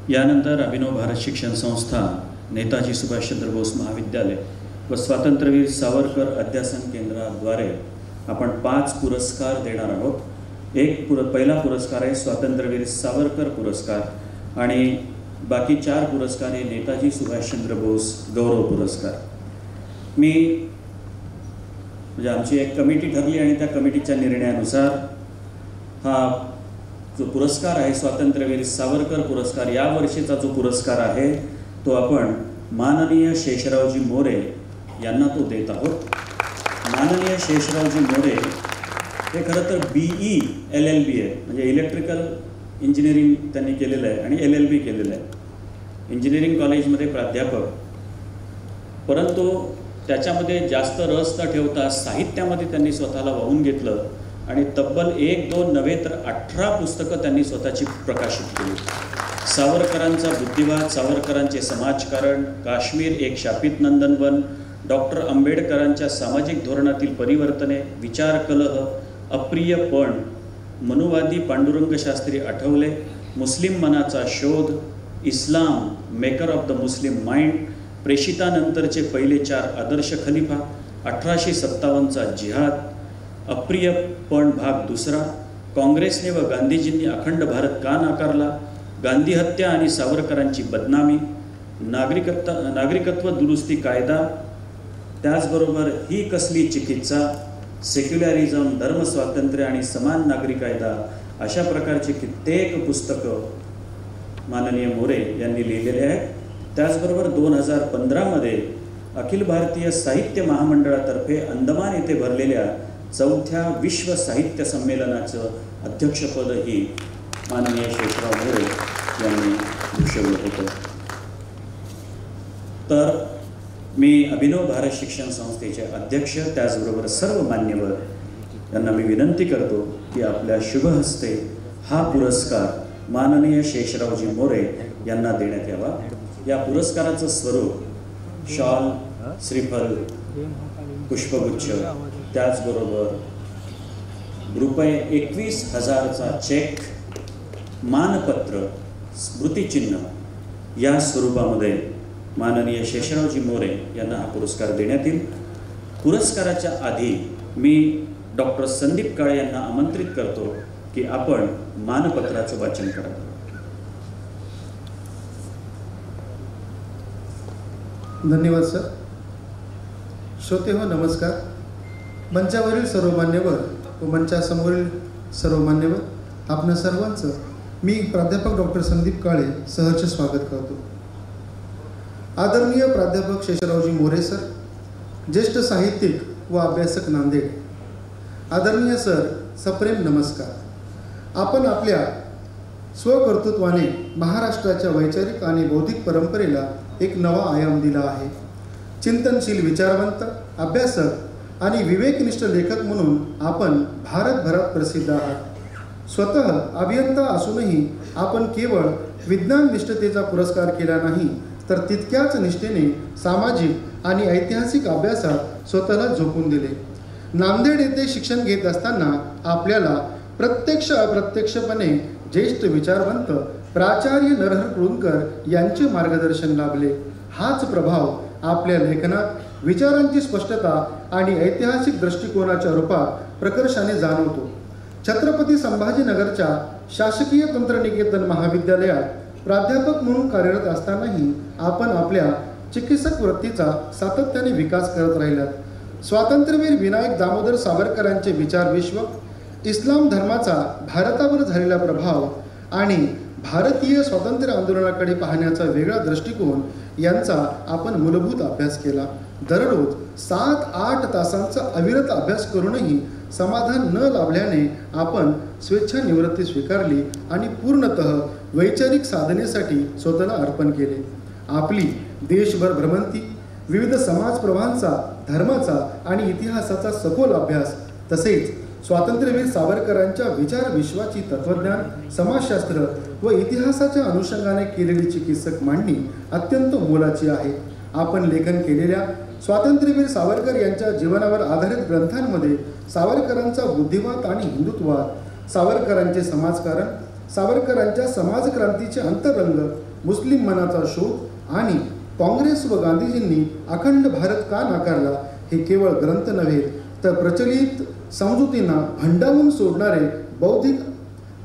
यानंतर अभिनव भारत शिक्षण संस्था, नेताजी सुभाषचंद्र बोस महाविद्यालय व स्वातंत्र्यवीर सावरकर अध्यासन केंद्राद्वारे आपण 5 पुरस्कार देणार आहोत. पहिला पुरस्कार आहे स्वातंत्र्यवीर सावरकर पुरस्कार आणि बाकी 4 पुरस्कार हे नेताजी सुभाषचंद्र बोस गौरव पुरस्कार. मी म्हणजे आमची एक कमिटी ठरली आणि त्या कमिटीच्या निर्णयानुसार हा जो पुरस्कार आहे स्वातंत्र्यवीर सावरकर पुरस्कार, यावर्षीचा जो पुरस्कार आहे तो आपण माननीय शेषरावजी मोरे यांना तो देत आहोत. माननीय शेषरावजी मोरे हे खरं तर BE LLB आहे, म्हणजे इलेक्ट्रिकल इंजिनिअरिंग त्यांनी केलेलं आहे आणि LLB केलेलं आहे. इंजिनिअरिंग कॉलेजमध्ये प्राध्यापक, परंतु त्याच्यामध्ये जास्त रस न ठेवता साहित्यामध्ये त्यांनी स्वतःला वाहून घेतलं आणि तब्बल 1, 2 नव्हे तर 18 पुस्तकं त्यांनी स्वतःची प्रकाशित केली. सावरकरांचा बुद्धिवाद, सावरकरांचे समाजकारण, काश्मीर एक शापित नंदनवन, डॉक्टर आंबेडकरांच्या सामाजिक धोरणातील परिवर्तने, विचार कलह, अप्रियपण, मनुवादी पांडुरंग शास्त्री आठवले, मुस्लिम मनाचा शोध, Islam maker of the Muslim mind, प्रेषितानंतरचे पहिले 4 आदर्श खलिफा, 1857चा जिहाद, अप्रियपण भाग 2, काँग्रेसने व गांधीजींनी अखंड भारत का नाकारला, गांधी हत्या आणि सावरकरांची बदनामी, नागरिकत्व दुरुस्ती कायदा, त्याचबरोबर ही कसली चिकित्सा, सेक्युलरिझम, धर्मस्वातंत्र्य आणि समान नागरी कायदा, अशा प्रकारची कित्येक पुस्तकं माननीय मोरे यांनी लिहिलेले आहेत. त्याचबरोबर 2015मध्ये अखिल भारतीय साहित्य महामंडळातर्फे अंदमान येथे भरलेल्या 4थ्या विश्व साहित्य संमेलनाचं अध्यक्षपदही माननीय शेषराव मोरे यांनी भूषवलं होतं. तर मी अभिनव भारत शिक्षण संस्थेचे अध्यक्ष, त्याचबरोबर सर्व मान्यवर यांना मी विनंती करतो की आपल्या शुभ हस्ते हा पुरस्कार माननीय शेषरावजी मोरे यांना देण्यात यावा. या पुरस्काराचं स्वरूप शॉल, श्रीफल, पुष्पगुच्छ, त्याचबरोबर ₹21,000चा चेक, मानपत्र, स्मृतिचिन्ह या स्वरूपामध्ये माननीय शेषरावजी मोरे यांना हा पुरस्कार देण्यात येईल. पुरस्काराच्या आधी मी डॉक्टर संदीप काळे यांना आमंत्रित करतो की आपण मानपत्राचं वाचन करावं. धन्यवाद सर. श्रोते हो नमस्कार. मंचावरील सर्व मान्यवर व मंचासमोरील सर्व मान्यवर, आपणा सर्वांचं मी प्राध्यापक डॉक्टर संदीप काळे सहर्ष स्वागत करतो. आदरणीय प्राध्यापक शेषरावजी मोरे सर, ज्येष्ठ साहित्यिक व अभ्यासक नांदेड, आदरणीय सर, सप्रेम नमस्कार. आपण आपल्या स्वकर्तृत्वाने महाराष्ट्राच्या वैचारिक आणि बौद्धिक परंपरेला एक नवा आयाम दिला आहे. चिंतनशील, विचारवंत, अभ्यासक आणि विवेकनिष्ठ लेखक म्हणून आपण भारतभरात प्रसिद्ध आहात. स्वतः अभियंता असूनही आपण केवळ विज्ञान निष्ठतेचा पुरस्कार केला नाही, तर तितक्याच निष्ठेने सामाजिक आणि ऐतिहासिक अभ्यासात स्वतःला झोकून दिले. नांदेड येथे शिक्षण घेत असताना आपल्याला प्रत्यक्ष अप्रत्यक्षपणे ज्येष्ठ विचारवंत प्राचार्य नरहर कुळकर यांचे मार्गदर्शन लाभले. हाच प्रभाव आपल्या लेखनात विचारांची स्पष्टता आणि ऐतिहासिक दृष्टिकोनाच्या रूपात प्रकर्षाने जाणवतो. छत्रपती संभाजीनगरच्या शासकीय तंत्रनिकेतन महाविद्यालयात प्राध्यापक म्हणून कार्यरत असतानाही आपण आपल्या चिकित्सक वृत्तीचा सातत्याने विकास करत राहिलात. स्वातंत्र्यवीर विनायक दामोदर सावरकरांचे विचारविश्व, इस्लाम धर्माचा भारतावर झालेला प्रभाव आणि भारतीय स्वातंत्र्य आंदोलनाकडे पाहण्याचा वेगळा दृष्टिकोन यांचा आपण मूलभूत अभ्यास केला. दररोज 7-8 तासांचा अविरत अभ्यास करूनही समाधान न लाभल्याने आपण स्वेच्छानिवृत्ती स्वीकारली आणि पूर्णतः वैचारिक साधनेसाठी स्वतःला अर्पण केले. आपली देशभर भ्रमंती, विविध समाज प्रवाहांचा, धर्माचा आणि इतिहासाचा सखोल अभ्यास, तसेच स्वातंत्र्यवीर सावरकरांच्या विचार विश्वाची तत्वज्ञान, समाजशास्त्र व इतिहासाच्या अनुषंगाने केलेली चिकित्सक मांडणी अत्यंत मोलाची आहे. आपण लेखन केलेल्या स्वातंत्र्यवीर सावरकर यांच्या जीवनावर आधारित ग्रंथांमध्ये सावरकरांचा बुद्धिवाद आणि हिंदुत्ववाद, सावरकरांचे समाजकारण, सावरकरांच्या समाजक्रांतीचे अंतरंग, मुस्लिम मनाचा शोध आणि काँग्रेस व गांधीजींनी अखंड भारत का नाकारला हे केवळ ग्रंथ नव्हे तर प्रचलित समजुतींना भंडावून सोडणारे बौद्धिक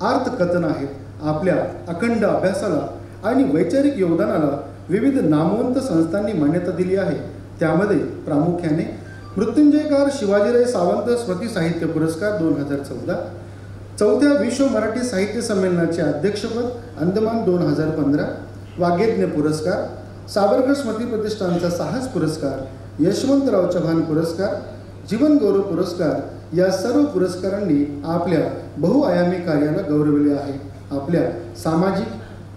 अर्थकथन आहेत. आपल्या अखंड अभ्यासाला आणि वैचारिक योगदानाला विविध नामवंत संस्थांनी मान्यता दिली आहे. त्यामध्ये प्रामुख्याने मृत्युंजयकार शिवाजीराव सावंत स्मृती साहित्य पुरस्कार 2014, 4थ्या विश्व मराठी साहित्य संमेलनाचे अध्यक्षपद अंदमान 2015, वाग्यज्ञ पुरस्कार, सावरकर स्मृती प्रतिष्ठानचा साहस पुरस्कार, यशवंतराव चव्हाण पुरस्कार, जीवन गौरव पुरस्कार या सर्व पुरस्कारांनी आपल्या बहुआयामी कार्याला गौरवले आहे. आपल्या सामाजिक,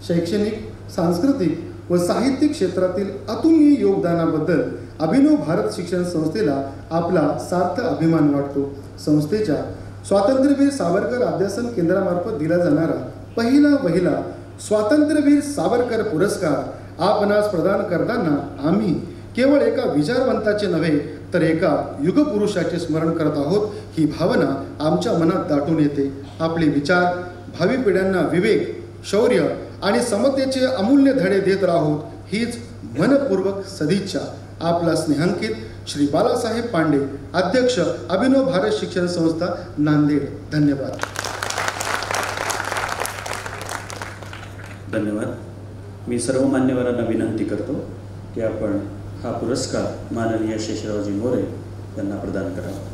शैक्षणिक, सांस्कृतिक व साहित्यिक क्षेत्रातील अतुलनीय योगदानाबद्दल अभिनव भारत शिक्षण संस्थेला आपला सार्थ अभिमान वाटतो. संस्थेच्या स्वातंत्र्यवीर सावरकर अध्यासन केंद्रामार्फत दिला जाणारा पहिला स्वातंत्र्यवीर सावरकर पुरस्कार आपणास प्रदान करताना आम्ही केवळ एका विचारवंताचे नव्हे तर एका युगपुरुषाचे स्मरण करत आहोत ही भावना आमच्या मनात दाटून येते. आपले विचार भावी पिढ्यांना विवेक, शौर्य आणि समतेचे अमूल्य धडे देत राहोत हीच मनपूर्वक सदिच्छा. आपला स्नेहांकित श्री बालासाहेब पांडे, अध्यक्ष अभिनव भारत शिक्षण संस्था, नांदेड. धन्यवाद. धन्यवाद. मी सर्व मान्यवरांना विनंती करतो की आपण हा पुरस्कार माननीय शेषरावजी मोरे यांना प्रदान करावा.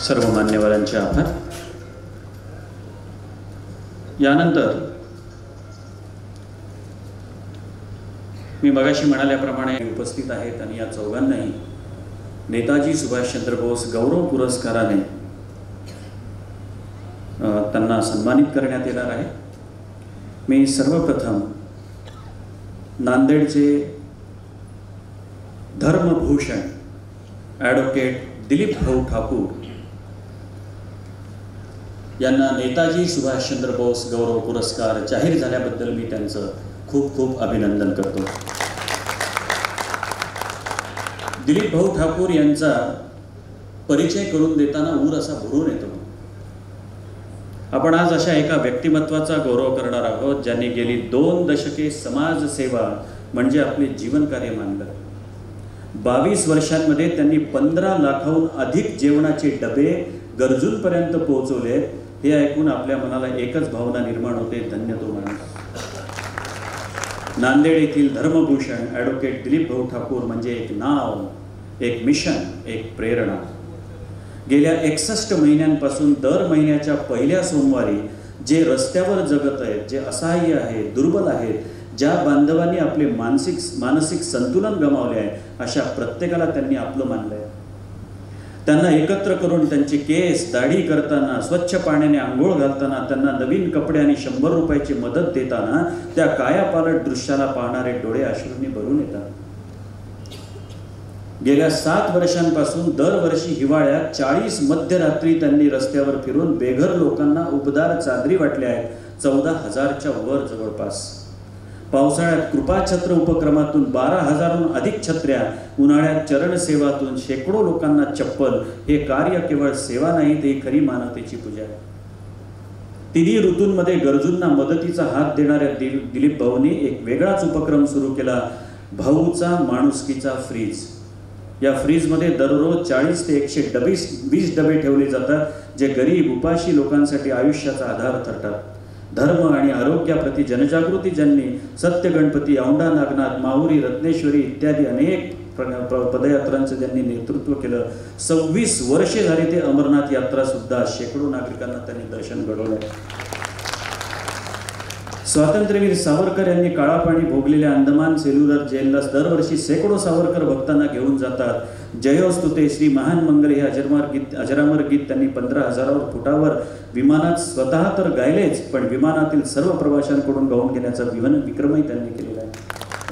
सर्व मान्यवरांचे आभार. यानंतर मी मगाशी म्हणाल्याप्रमाणे उपस्थित आहेत आणि या चौघांनाही नेताजी सुभाषचंद्र बोस गौरव पुरस्काराने त्यांना सन्मानित करण्यात येणार आहे. मी सर्वप्रथम नांदेडचे धर्मभूषण ॲडव्होकेट दिलीप भाऊ ठाकूर यांना नेताजी सुभाषचंद्र बोस गौरव पुरस्कार जाहीर झाल्याबद्दल मी त्यांचं खूप खूप अभिनंदन करतो. दिलीप भाऊ ठाकूर यांचा परिचय करून देताना ऊर असा भरून येतो. आपण आज अशा एका व्यक्तिमत्वाचा गौरव करणार आहोत ज्यांनी गेली 2 दशके समाजसेवा म्हणजे आपले जीवनकार्य मानलं. 22 वर्षांमध्ये त्यांनी 15 लाखाहून अधिक जेवणाचे डबे गरजूंपर्यंत पोहोचवले. हे ऐकून आपल्या मनाला एकच भावना निर्माण होते, धन्य तो माणूस. नांदेड येथील धर्मभूषण ॲडव्होकेट दिलीप भाऊ ठाकूर म्हणजे एक नाव, एक मिशन, एक प्रेरणा. गेल्या 61 महिन्यांपासून दर महिन्याच्या पहिल्या सोमवारी जे रस्त्यावर जगत आहेत, जे असहाय्य आहेत, दुर्बल आहेत, ज्या बांधवांनी आपले मानसिक संतुलन गमावले आहे, अशा प्रत्येकाला त्यांनी आपलं मानलं आहे. त्यांना एकत्र करून त्यांची केस दाढी करताना, स्वच्छ पाण्याने आंघोळ घालताना, त्यांना नवीन कपडे आणि 100 रुपयाची मदत देताना त्या कायापालट दृश्याला पाहणारे डोळे अश्रूंनी भरून येतात. गेल्या 7 वर्षांपासून दरवर्षी हिवाळ्यात 40 मध्यरात्री त्यांनी रस्त्यावर फिरून बेघर लोकांना उबदार चादरी वाटल्या आहेत, 14,000च्या वर जवळपास. पावसाळ्यात कृपाछत्र उपक्रमातून 12,000हून अधिक छत्र्या, उन्हाळ्यात चरणसेवातून शेकडो लोकांना चप्पल. हे कार्य केवळ सेवा नाही, ते खरी मानवतेची पूजा आहे. तिन्ही ऋतूंमध्ये गरजूंना मदतीचा हात देणाऱ्या दिलीप भाऊंनी एक वेगळाच उपक्रम सुरू केला, भाऊचा माणुसकीचा फ्रीज. या फ्रीजमध्ये दररोज 40 ते 120 डबे ठेवले जातात, जे गरीब उपाशी लोकांसाठी आयुष्याचा आधार ठरतात. धर्म आणि आरोग्याप्रती जनजागृती ज्यांनी सत्य गणपती, औंढा नागनाथ, माहुरी, रत्नेश्वरी इत्यादी अनेक पदयात्रांचं ज्यांनी नेतृत्व केलं. 26 वर्षे झाली ते अमरनाथ यात्रा सुद्धा शेकडो नागरिकांना त्यांनी दर्शन घडवलं. स्वातंत्र्यवीर सावरकर यांनी काळापाणी भोगलेल्या अंदमान सेल्युलर जेलला दरवर्षी शेकडो सावरकर भक्तांना घेऊन जातात. जयोस्तुते श्री महान मंगल हे अजरामर गीत त्यांनी 15,000 फुटावर विमानात स्वतः तर गायलेच, पण विमानातील सर्व प्रवाशांकडून गाऊन घेण्याचा विक्रमही त्यांनी केलेला आहे.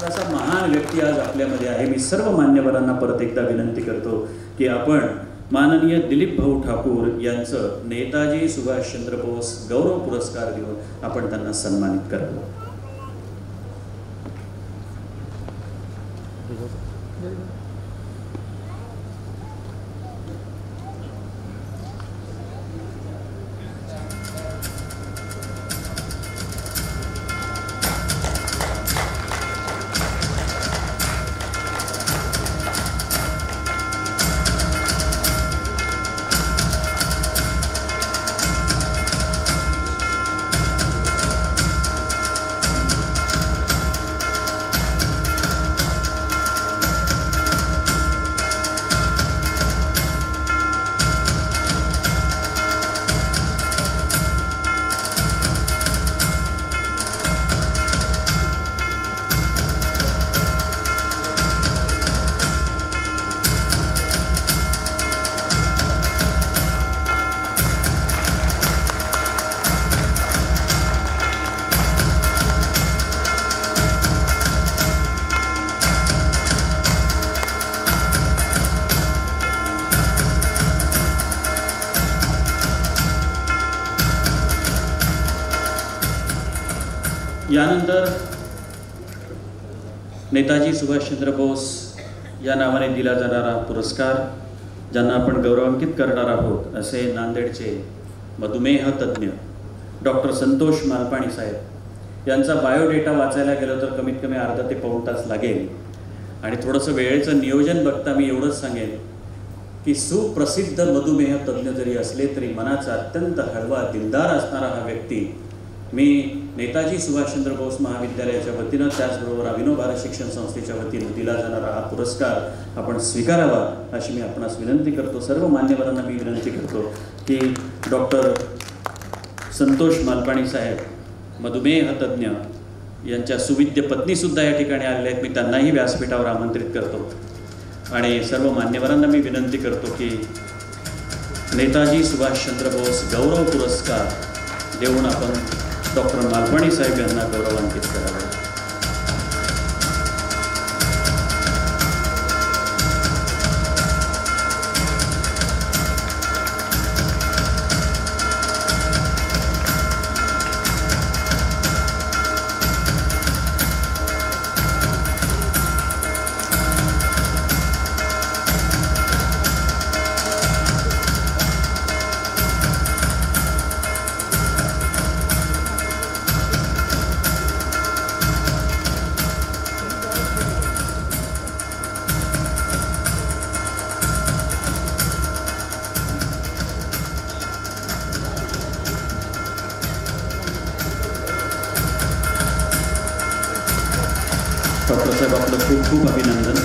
तर असा महान व्यक्ती आज आपल्यामध्ये आहे. मी सर्व मान्यवरांना परत एकदा विनंती करतो की आपण माननीय दिलीप भाऊ ठाकूर यांचं नेताजी सुभाषचंद्र बोस गौरव पुरस्कार देऊन आपण त्यांना सन्मानित करावं. यानंतर नेताजी सुभाषचंद्र बोस या नावाने दिला जाणारा पुरस्कार, ज्यांना आपण गौरवान्वित करणार आहोत, असे नांदेडचे मधुमेह तज्ज्ञ डॉक्टर संतोष मालपाणी साहेब यांचा बायोडेटा वाचायला गेलो तर कमीत कमी अर्धा ते पाऊण तास लागेल. आणि थोडंसं वेळेचं नियोजन बघता मी एवढंच सांगेन की सुप्रसिद्ध मधुमेह तज्ज्ञ जरी असले तरी मनाचा अत्यंत हळवा दिलदार असणारा हा व्यक्ती मी नेताजी सुभाषचंद्र बोस महाविद्यालयाच्या वतीनं, त्याचबरोबर अभिनव भारत शिक्षण संस्थेच्या वतीनं दिला जाणारा हा पुरस्कार आपण स्वीकारावा अशी मी आपणास विनंती करतो. सर्व मान्यवरांना मी विनंती करतो की डॉक्टर संतोष मालपाणी साहेब मधुमेह तज्ज्ञ यांच्या सुविद्य पत्नीसुद्धा या ठिकाणी आलेल्या आहेत. मी त्यांनाही व्यासपीठावर आमंत्रित करतो आणि सर्व मान्यवरांना मी विनंती करतो की नेताजी सुभाषचंद्र बोस गौरव पुरस्कार देऊन आपण डॉक्टर मालपाणी साहेब यांना गौरवान्वित करावे. डॉक्टर साहेब आपलं खूप खूप अभिनंदन.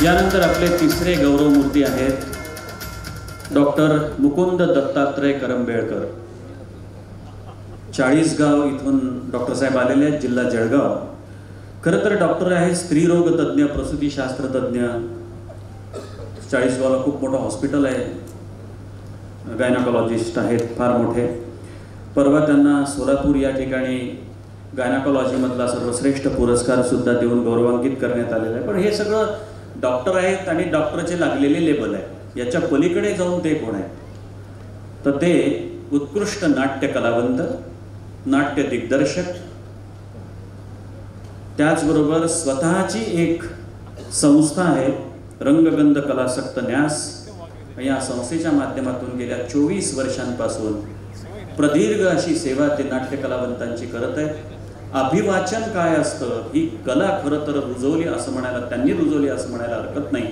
यानंतर आपले तिसरे गौरवमूर्ती आहेत डॉक्टर मुकुंद दत्तात्रय करंबेळकर. चाळीसगाव इथून डॉक्टर साहेब आलेले आहेत, जिल्हा जळगाव. खरं तर डॉक्टर आहे, स्त्रीरोग तज्ज्ञ, प्रसूतीशास्त्र तज्ज्ञ. चाळीसगावला खूप मोठं हॉस्पिटल आहे, गायनाकॉलॉजिस्ट आहेत फार मोठे. परवा त्यांना सोलापूर या ठिकाणी गायनाकॉलॉजीमधला सर्वश्रेष्ठ पुरस्कारसुद्धा देऊन गौरवान्वित करण्यात आलेला आहे. पण हे सगळं डॉक्टर आहेत आणि डॉक्टरचे लागलेले लेबल आहे. याच्या पलीकडे जाऊन ते कोण आहे, तर ते उत्कृष्ट नाट्य कलावंत, नाट्य दिग्दर्शक, त्याचबरोबर स्वतःची एक संस्था आहे रंगगंध कलासक्त न्यास. या संस्थेच्या माध्यमातून गेल्या 24 वर्षांपासून प्रदीर्घ अशी सेवा ते नाट्य कलावंतांची करत आहेत. अभिवाचन काय असतं ही कला खरं तर रुजवली असं म्हणायला, त्यांनी रुजवली असं म्हणायला हरकत नाही.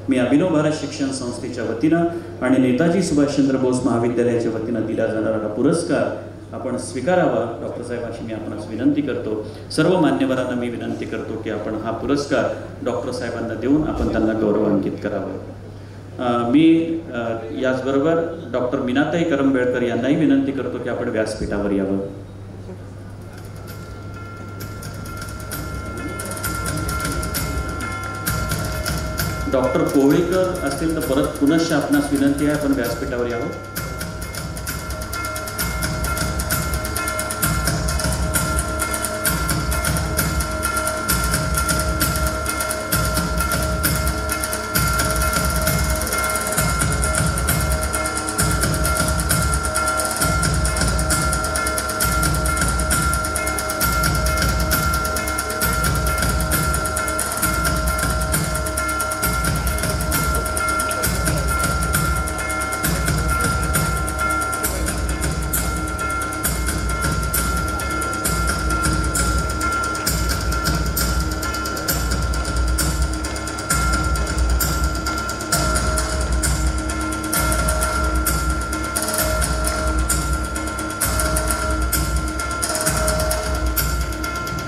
मी अभिनव भारत शिक्षण संस्थेच्या वतीनं आणि नेताजी सुभाषचंद्र बोस महाविद्यालयाच्या वतीनं दिला जाणारा हा पुरस्कार आपण स्वीकारावा डॉक्टर साहेब, अशी मी आपणास विनंती करतो. सर्व मान्यवरांना मी विनंती करतो की आपण हा पुरस्कार डॉक्टर साहेबांना देऊन आपण त्यांना गौरवान्वित करावं. मी याचबरोबर डॉक्टर मीनाताई करंबेळकर यांनाही विनंती करतो की आपण व्यासपीठावर यावं. डॉक्टर कोवळीकर असतील तर परत पुनश्च आपणास विनंती आहे, आपण व्यासपीठावर यावं.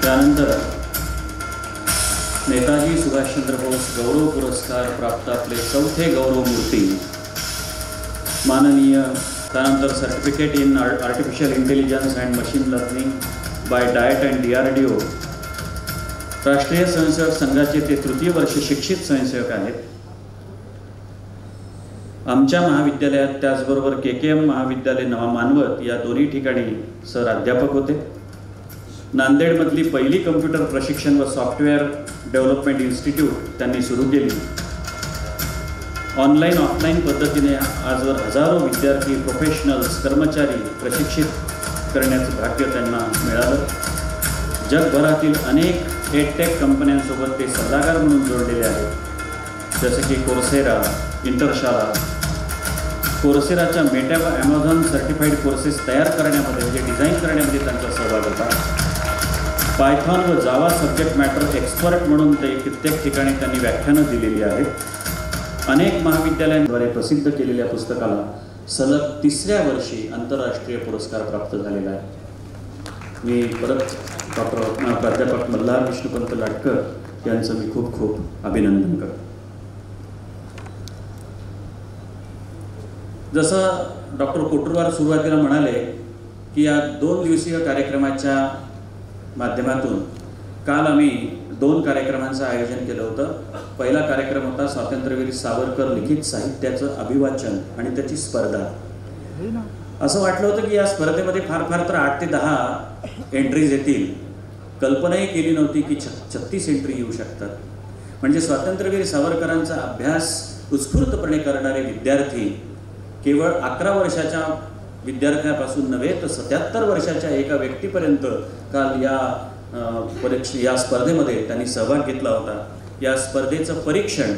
त्यानंतर नेताजी सुभाषचंद्र बोस गौरव पुरस्कार प्राप्त आपले चौथे गौरवमूर्ती माननीय, त्यानंतर certificate in artificial intelligence and machine learning by diet and DRDO राष्ट्रीय स्वयंसेवक संघाचे ते तृतीय वर्ष शिक्षित स्वयंसेवक आहेत. आमच्या महाविद्यालयात त्याचबरोबर KKM महाविद्यालय नवा मानवत या दोन्ही ठिकाणी सर अध्यापक होते. नांदेडमधली पहिली कम्प्युटर प्रशिक्षण व सॉफ्टवेअर डेव्हलपमेंट इन्स्टिट्यूट त्यांनी सुरू केली. ऑनलाईन ऑफलाईन पद्धतीने आजवर हजारो विद्यार्थी, प्रोफेशनल्स, कर्मचारी प्रशिक्षित करण्याचं भाग्य त्यांना मिळालं. जगभरातील अनेक एडटेक कंपन्यांसोबत ते सल्लागार म्हणून जोडलेले आहेत, जसे की कोर्सेरा, इंटरशाला. कोर्सेराच्या मेटा व ॲमेझॉन सर्टिफाईड कोर्सेस तयार करण्यामध्ये, म्हणजे डिझाईन करण्यामध्ये त्यांचा सहभाग होता. पायथॉन व जावा सब्जेक्ट मॅटर एक्सपर्ट म्हणून ते कित्येक ठिकाणी त्यांनी व्याख्यानं दिलेली आहेत. अनेक महाविद्यालयांद्वारे प्रसिद्ध केलेल्या पुस्तकाला सलग 3ऱ्या वर्षी आंतरराष्ट्रीय पुरस्कार प्राप्त झालेला आहे. मी परत प्राध्यापक मल्हार विष्णुपंत लाटकर यांचं मी खूप खूप अभिनंदन करतो. जसं डॉक्टर कोटुरवार सुरुवातीला म्हणाले की या 2 दिवसीय कार्यक्रमाच्या माध्यमातून काल आम्ही 2 कार्यक्रमांचं आयोजन केलं होतं. पहिला कार्यक्रम होता स्वातंत्र्यवीर सावरकर लिखित साहित्याचं अभिवाचन आणि त्याची स्पर्धा. असं वाटलं होतं की या स्पर्धेमध्ये फार फार तर 8 ते 10 एंट्रीज येतील. कल्पनाही केली नव्हती की 36 एंट्री येऊ शकतात. म्हणजे स्वातंत्र्यवीर सावरकरांचा अभ्यास उत्स्फूर्तपणे करणारे विद्यार्थी केवळ 11 वर्षाच्या विद्यार्थ्यापासून नव्हे तर 77 वर्षाच्या एका व्यक्तीपर्यंत काल या स्पर्धेमध्ये त्यांनी सहभाग घेतला होता. या स्पर्धेचं परीक्षण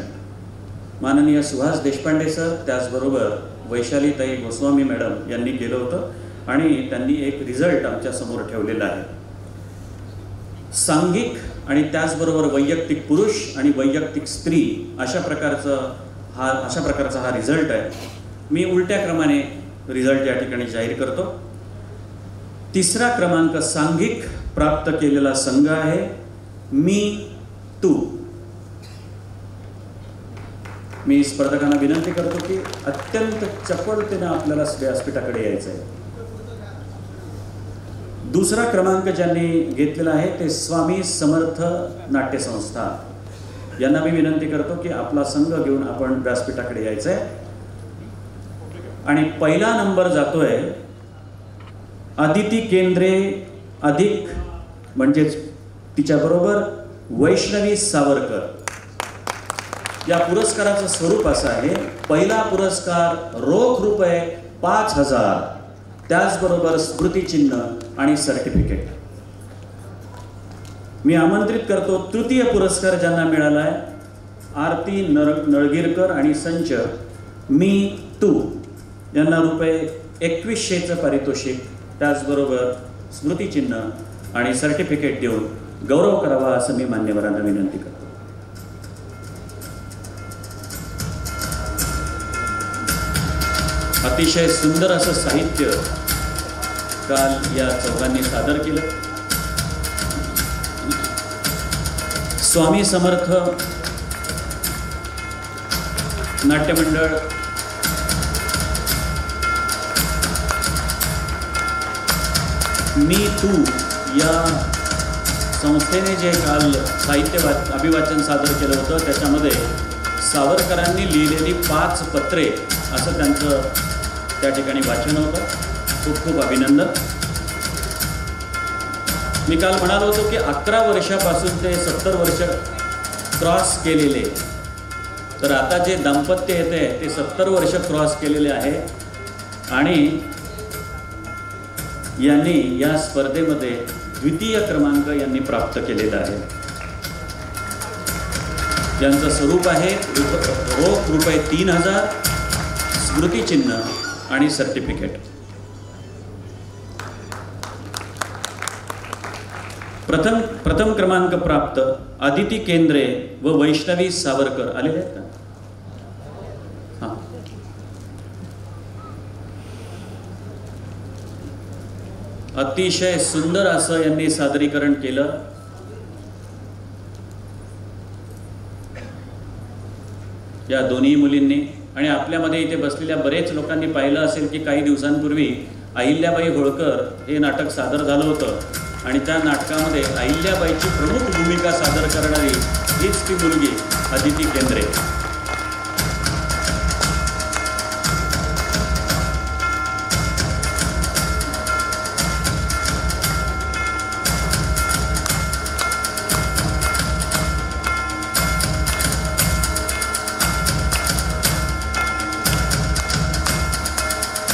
माननीय सुहास देशपांडे सर, त्याचबरोबर वैशालीताई गोस्वामी मॅडम यांनी केलं होतं आणि त्यांनी एक रिझल्ट आमच्यासमोर ठेवलेला आहे. सांघिक आणि त्याचबरोबर वैयक्तिक पुरुष आणि वैयक्तिक स्त्री अशा प्रकारचा हा रिझल्ट आहे. मी उलट्या क्रमाने रिझल्ट या ठिकाणी जाहीर करतो. 3रा क्रमांक सांघिक प्राप्त केलेला संघ आहे मी तू. मी स्पर्धकांना विनंती करतो की अत्यंत चपळतेनं आपल्याला व्यासपीठाकडे यायचं आहे. दुसरा क्रमांक ज्यांनी घेतलेला आहे ते स्वामी समर्थ नाट्यसंस्था. यांना मी विनंती करतो की आपला संघ घेऊन आपण व्यासपीठाकडे यायचं आहे. आणि पहिला नंबर जातोय आदिती केंद्रे अधिक म्हणजेच तिच्याबरोबर वैष्णवी सावरकर. या पुरस्काराचं स्वरूप असं आहे, पहिला पुरस्कार रोख रुपये 5,000, त्याचबरोबर स्मृतिचिन्ह आणि सर्टिफिकेट. मी आमंत्रित करतो तृतीय पुरस्कार ज्यांना मिळाला आहे आरती नळगीरकर आणि संच मी तू यांना रुपये 2100चं पारितोषिक, त्याचबरोबर स्मृतिचिन्ह आणि सर्टिफिकेट देऊन गौरव करावा असं मी मान्यवरांना विनंती करतो. अतिशय सुंदर असं साहित्य काल या चौघांनी सादर केलं. स्वामी समर्थ नाट्यमंडळ मी तू या संस्थेने जे काल साहित्य अभिवाचन सादर केलं होतं त्याच्यामध्ये सावरकरांनी लिहिलेली 5 पत्रे असं त्यांचं त्या ठिकाणी वाचन होतं. खूप खूप अभिनंदन. मी काल म्हणालो होतो की 11 वर्षापासून ते 70 वर्ष क्रॉस केलेले, तर आता जे दाम्पत्य येते ते 70 वर्ष क्रॉस केलेले आहे आणि यांनी या स्पर्धेमध्ये द्वितीय क्रमांक यांनी प्राप्त केलेला आहे. यांचं स्वरूप आहे रोख रुपये 3,000, स्मृतिचिन्ह आणि सर्टिफिकेट. प्रथम क्रमांक प्राप्त आदिती केंद्रे व वैष्णवी सावरकर आलेले आहेत का? हां, अतिशय सुंदर असं यांनी सादरीकरण केलं. या दोन्ही मुलींनी आणि आपल्यामध्ये इथे बसलेल्या बरेच लोकांनी पाहिलं असेल की काही दिवसांपूर्वी अहिल्याबाई होळकर हे नाटक सादर झालं होतं आणि त्या नाटकामध्ये अहिल्याबाईची प्रमुख भूमिका सादर करणारी हीच ती मुलगी आदिती केंद्रे.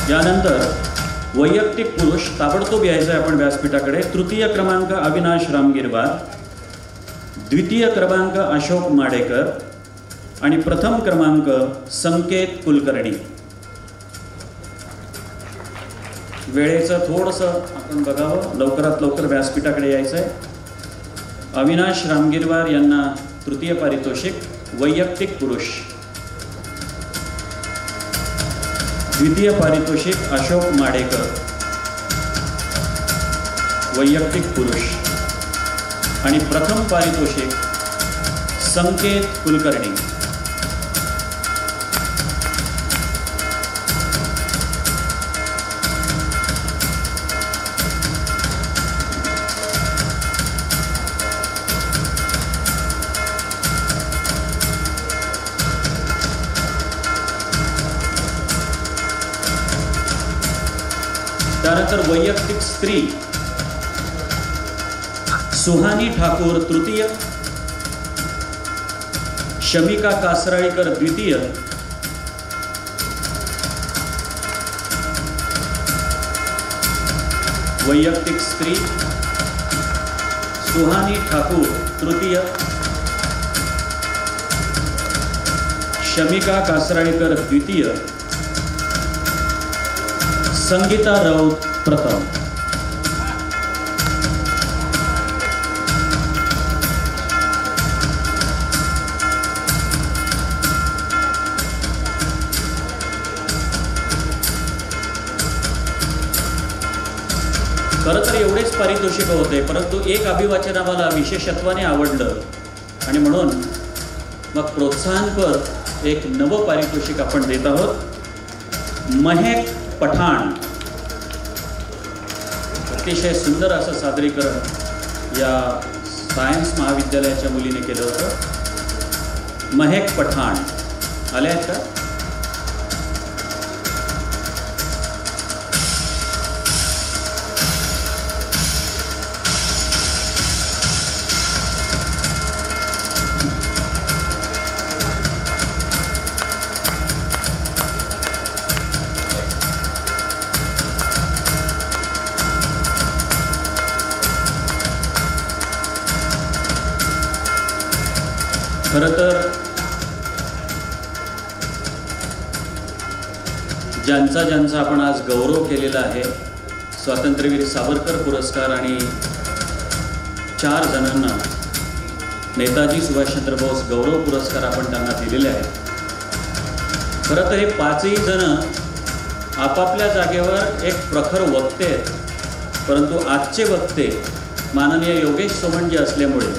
यानंतर वैयक्तिक पुरुष ताबडतोब यायचं आहे आपण व्यासपीठाकडे. तृतीय क्रमांक अविनाश रामगिरवार, द्वितीय क्रमांक अशोक माडेकर आणि प्रथम क्रमांक संकेत कुलकर्णी. वेळेचं थोडंसं आपण बघावं, लवकरात लवकर व्यासपीठाकडे यायचं आहे. अविनाश रामगिरवार यांना तृतीय पारितोषिक वैयक्तिक पुरुष, द्वितीय पारितोषिक अशोक माडेकर वैयक्तिक पुरुष आणि प्रथम पारितोषिक संकेत कुलकर्णी. त्यानंतर वैयक्तिक स्त्री सुहानी ठाकूर तृतीय, शमिका कासराळीकर द्वितीय, वैयक्तिक स्त्री सुहानी ठाकूर तृतीय, शमिका कासराळीकर द्वितीय, संगीता राऊत प्रथम. खरं तर एवढेच पारितोषिक होते, परंतु एक अभिवाचन आम्हाला विशेषत्वाने आवडलं आणि म्हणून मग प्रोत्साहनपर एक नवं पारितोषिक आपण देत आहोत. महक पठाण, अतिशय सुंदर असं सादरीकरण या सायन्स महाविद्यालयाच्या मुलीने केलं होतं. महक पठाण आले आहेत का? खरं तर ज्यांचा आपण आज गौरव केलेला आहे, स्वातंत्र्यवीर सावरकर पुरस्कार आणि 4 जणांना नेताजी सुभाषचंद्र बोस गौरव पुरस्कार आपण त्यांना दिलेले आहेत. खरं तर हे 5ही जण आपापल्या जागेवर एक प्रखर वक्ते आहेत, परंतु आजचे वक्ते माननीय योगेश सोमणजी असल्यामुळे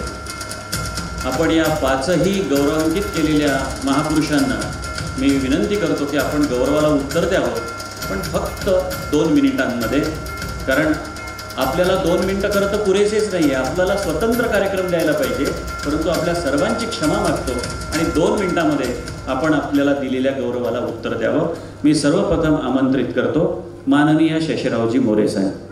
आपण या 5ही गौरवान्वित केलेल्या महापुरुषांना मी विनंती करतो की आपण गौरवाला उत्तर द्यावं, पण फक्त 2 मिनिटांमध्ये. कारण आपल्याला 2 मिनटं खरं तर पुरेसेच नाही आहे, आपल्याला स्वतंत्र कार्यक्रम द्यायला पाहिजे, परंतु आपल्या सर्वांची क्षमा मागतो आणि 2 मिनिटांमध्ये आपण आपल्याला दिलेल्या गौरवाला उत्तर द्यावं. मी सर्वप्रथम आमंत्रित करतो माननीय शेषरावजी मोरे साहेब.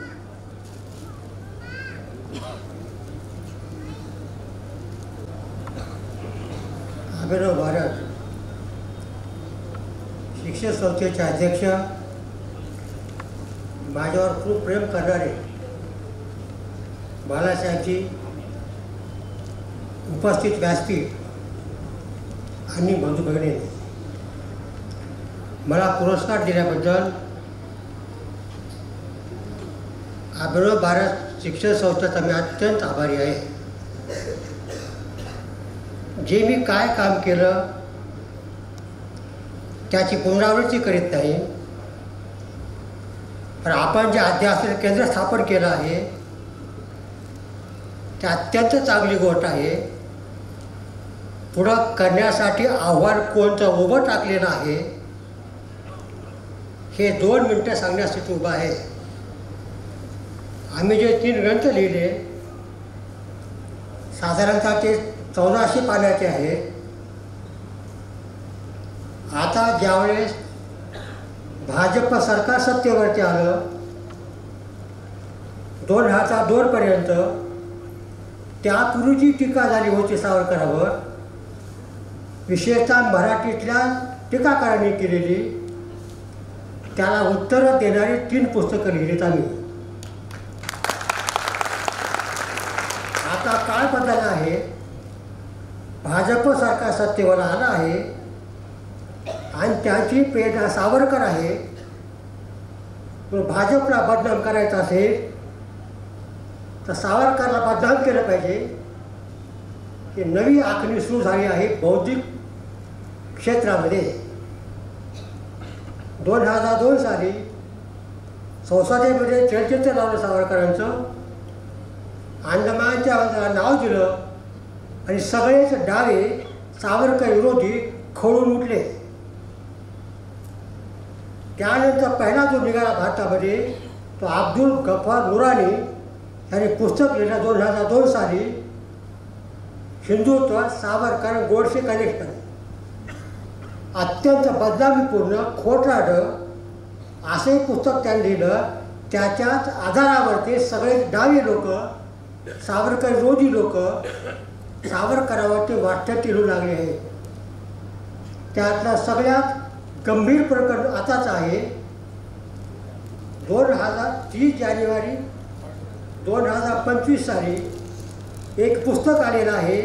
अभिनव भारत शिक्षक संस्थेचे अध्यक्ष, माझ्यावर खूप प्रेम करणारे बाळासाहेबजी, उपस्थित व्यासपीठ आणि बंधू भगिनी, मला पुरस्कार दिल्याबद्दल अभिनव भारत शिक्षण संस्थेचा मी अत्यंत आभारी आहे. जे मी काय काम केलं त्याची पुनरावृत्ती करीत नाही, पण आपण जे अध्यासन केंद्र स्थापन केलं आहे ते अत्यंत चांगली गोष्ट आहे. पुढं करण्यासाठी आव्हान कोणतं उभं टाकलेलं आहे हे 2 मिनटं सांगण्यासाठी उभं आहे. आम्ही जे 3 ग्रंथ लिहिले साधारणतः ते 1400 पानाचे आहेत. आता ज्यावेळेस भाजप सरकार सत्तेवरती आलं 2002 पर्यंत, त्यापूर्वी जी टीका झाली होती सावरकरांवर, विशेषतः मराठीतल्या टीकाकारांनी केलेली, त्याला उत्तरं देणारी 3 पुस्तकं लिहिलीत आम्ही. आता काळ बदलला आहे, भाजप सरकार सत्तेवर आलं आहे आणि त्याची प्रेरणा सावरकर आहे. भाजपला बदनाम करायचं असेल तर सावरकरला बदनाम केलं पाहिजे. की नवी आखणी सुरू झाली आहे बौद्धिक क्षेत्रामध्ये. 2002 साली संसदेमध्ये चलचित्र लावलं सावरकरांचं, अंदमानच्या नाव दिलं आणि सगळेच डावे सावरकर विरोधी खवळून उठले. त्यानंतर पहिला जो निघाला भारतामध्ये तो अब्दुल गफार नुरानी यांनी पुस्तक लिहिलं 2002 साली, हिंदुत्व सावरकर गोडसे कनेक्शन. अत्यंत बदनामीपूर्ण खोटारडं असंही पुस्तक त्यांनी लिहिलं. त्याच्याच आधारावरती सगळे डावी लोक, सावरकर विरोधी लोक सावरकरावरती वाटतं लिहू लागले आहेत. त्यातलं सगळ्यात गंभीर प्रकरण आताच आहे. 30 जानेवारी 2025 साली एक पुस्तक आलेलं आहे.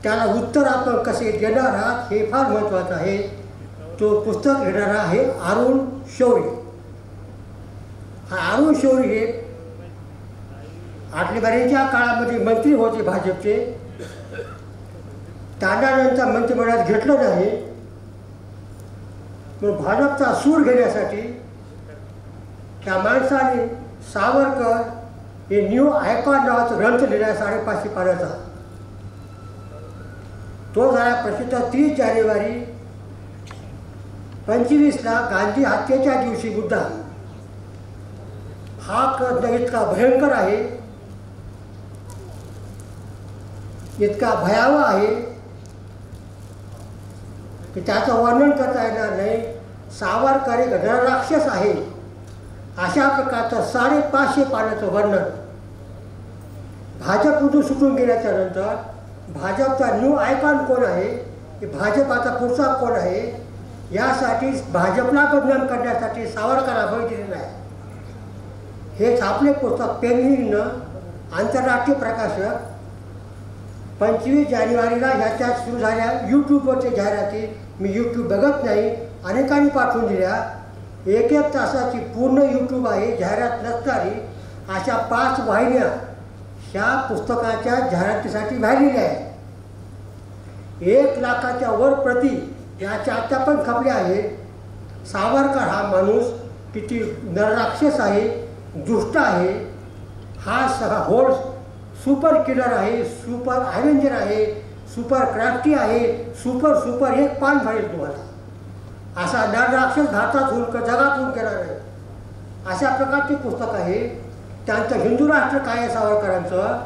त्याला उत्तर आपण कसे देणार आहात हे फार महत्त्वाचं आहे. तो पुस्तक लिहिणारा आहे अरुण शौरी. हा अरुण शौरी हे आटलेबारीच्या काळामध्ये मंत्री होते भाजपचे. त्यानंतर मंत्रिमंडळात घेतलं नाही, मग भाजपचा सूर घेण्यासाठी त्या माणसाने सावरकर हे न्यू आयकॉन नावाचा ग्रंथ लिहिला 550 पानाचा. तो झाला प्रसिद्ध 30 जानेवारी 25ला गांधी हत्येच्या दिवशी मुद्दा हा प्रश्न इतका भयंकर आहे, इतका भयावह आहे की त्याचं वर्णन करता येणार नाही. सावरकर एक नरराक्षस आहे अशा प्रकारचं 550 पानाचं वर्णन. भाजपमधून सुटून गेल्याच्या नंतर भाजपचा न्यू आयकॉन कोण आहे, की भाजपाचा पुढचा कोण आहे, यासाठी भाजपला बदनाम करण्यासाठी सावरकरला बळी दिलेला आहे. हे छापले पुस्तक पेंगुइननं आंतरराष्ट्रीय प्रकाशक 25 जानेवारीला ह्याच्यात सुरू झाल्या यूट्यूबवरच्या जाहिराती मी यूट्यूब बघत नाही, अनेकांनी पाठवून दिल्या. 1-1 तासाची पूर्ण यूट्यूब आहे जाहिरात नसणारी, अशा 5 वाहिन्या ह्या पुस्तकाच्या जाहिरातीसाठी वाहिलेल्या आहेत. 1 लाखाच्या वर प्रती याच्या आता पण खपल्या आहेत. सावरकर हा माणूस किती नरराक्षस आहे, दुष्ट आहे, हा सगळा होल सुपर किलर आहे, सुपर ॲव्हेंजर आहे, सुपर क्राफ्टी आहे, सुपर एक पान भरेल तुम्हाला. असा नरराक्षस भारतात होऊन जगात होऊन केला नाही. अशा प्रकारचे पुस्तक आहे. त्यांचं हिंदू राष्ट्र काय आहे सावरकरांचं,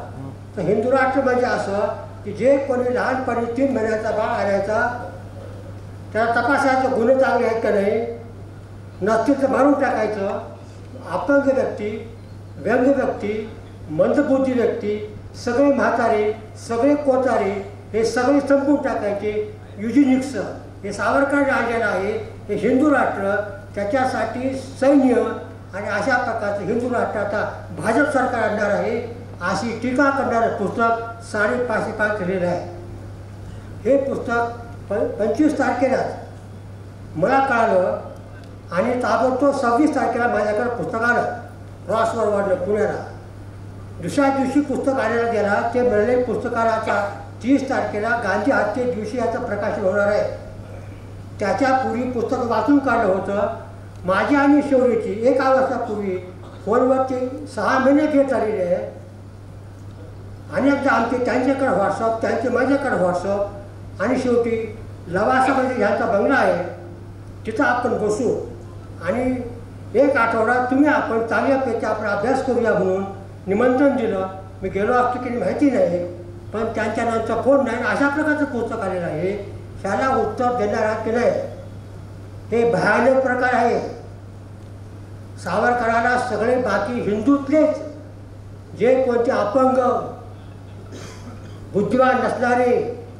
तर हिंदू राष्ट्र म्हणजे असं की जे कोणी लहानपणी 3 महिन्याचा बाळ आणायचा त्याला तपासायचं गुन्हे चांगले आहेत का नाही, नसतील तर मारून टाकायचं. अपंग व्यक्ती, व्यंग व्यक्ती, मंदबुद्धी व्यक्ती, सगळे म्हातारे, सगळे कोतारे हे सगळे संपून टाकायचे. युजिनिक्स हे सावरकर आणलेलं आहे. हे हिंदू राष्ट्र, त्याच्यासाठी सैन्य आणि अशा प्रकारचं हिंदू राष्ट्र आता भाजप सरकार आणणार आहे अशी टीका करणारं पुस्तक 550 पान लिहिलेलं आहे. हे पुस्तक 25 तारखेला मला कळालं आणि ताबडतोब 26 तारखेला माझ्याकडे पुस्तक आलं. क्रॉसवर वाढलं पुण्याला. दुसऱ्या दिवशी पुस्तक आणायला गेला, ते म्हणले पुस्तकाला आता 30 तारखेला गांधी हत्ये दिवशी याचं प्रकाशन होणार आहे. त्याच्यापूर्वी पुस्तक वाचून काढलं होतं. माझी आणि शौर्यची 1 वर्षापूर्वी फोनवरती 6 महिने भेट झालेली आहे. अनेकदा आमचे त्यांच्याकडे व्हॉट्सअप, त्यांचे माझ्याकडे व्हॉट्सअप, आणि शेवटी लवासामध्ये ह्यांचा बंगला आहे, तिथं आपण बसू आणि 1 आठवडा तुम्ही आपण चांगल्यापैकी आपण अभ्यास करूया म्हणून निमंत्रण दिलं. मी गेलो असतो की माहिती नाही, पण त्यांच्यानंतर फोन नाही. अशा प्रकारचं पुस्तक आलेलं आहे. ह्याला उत्तर देणार आहात की नाही, हे भयानक प्रकार आहे. सावरकराला सगळे बाकी हिंदूतलेच जे कोणते अपंग बुद्धिमान नसणारे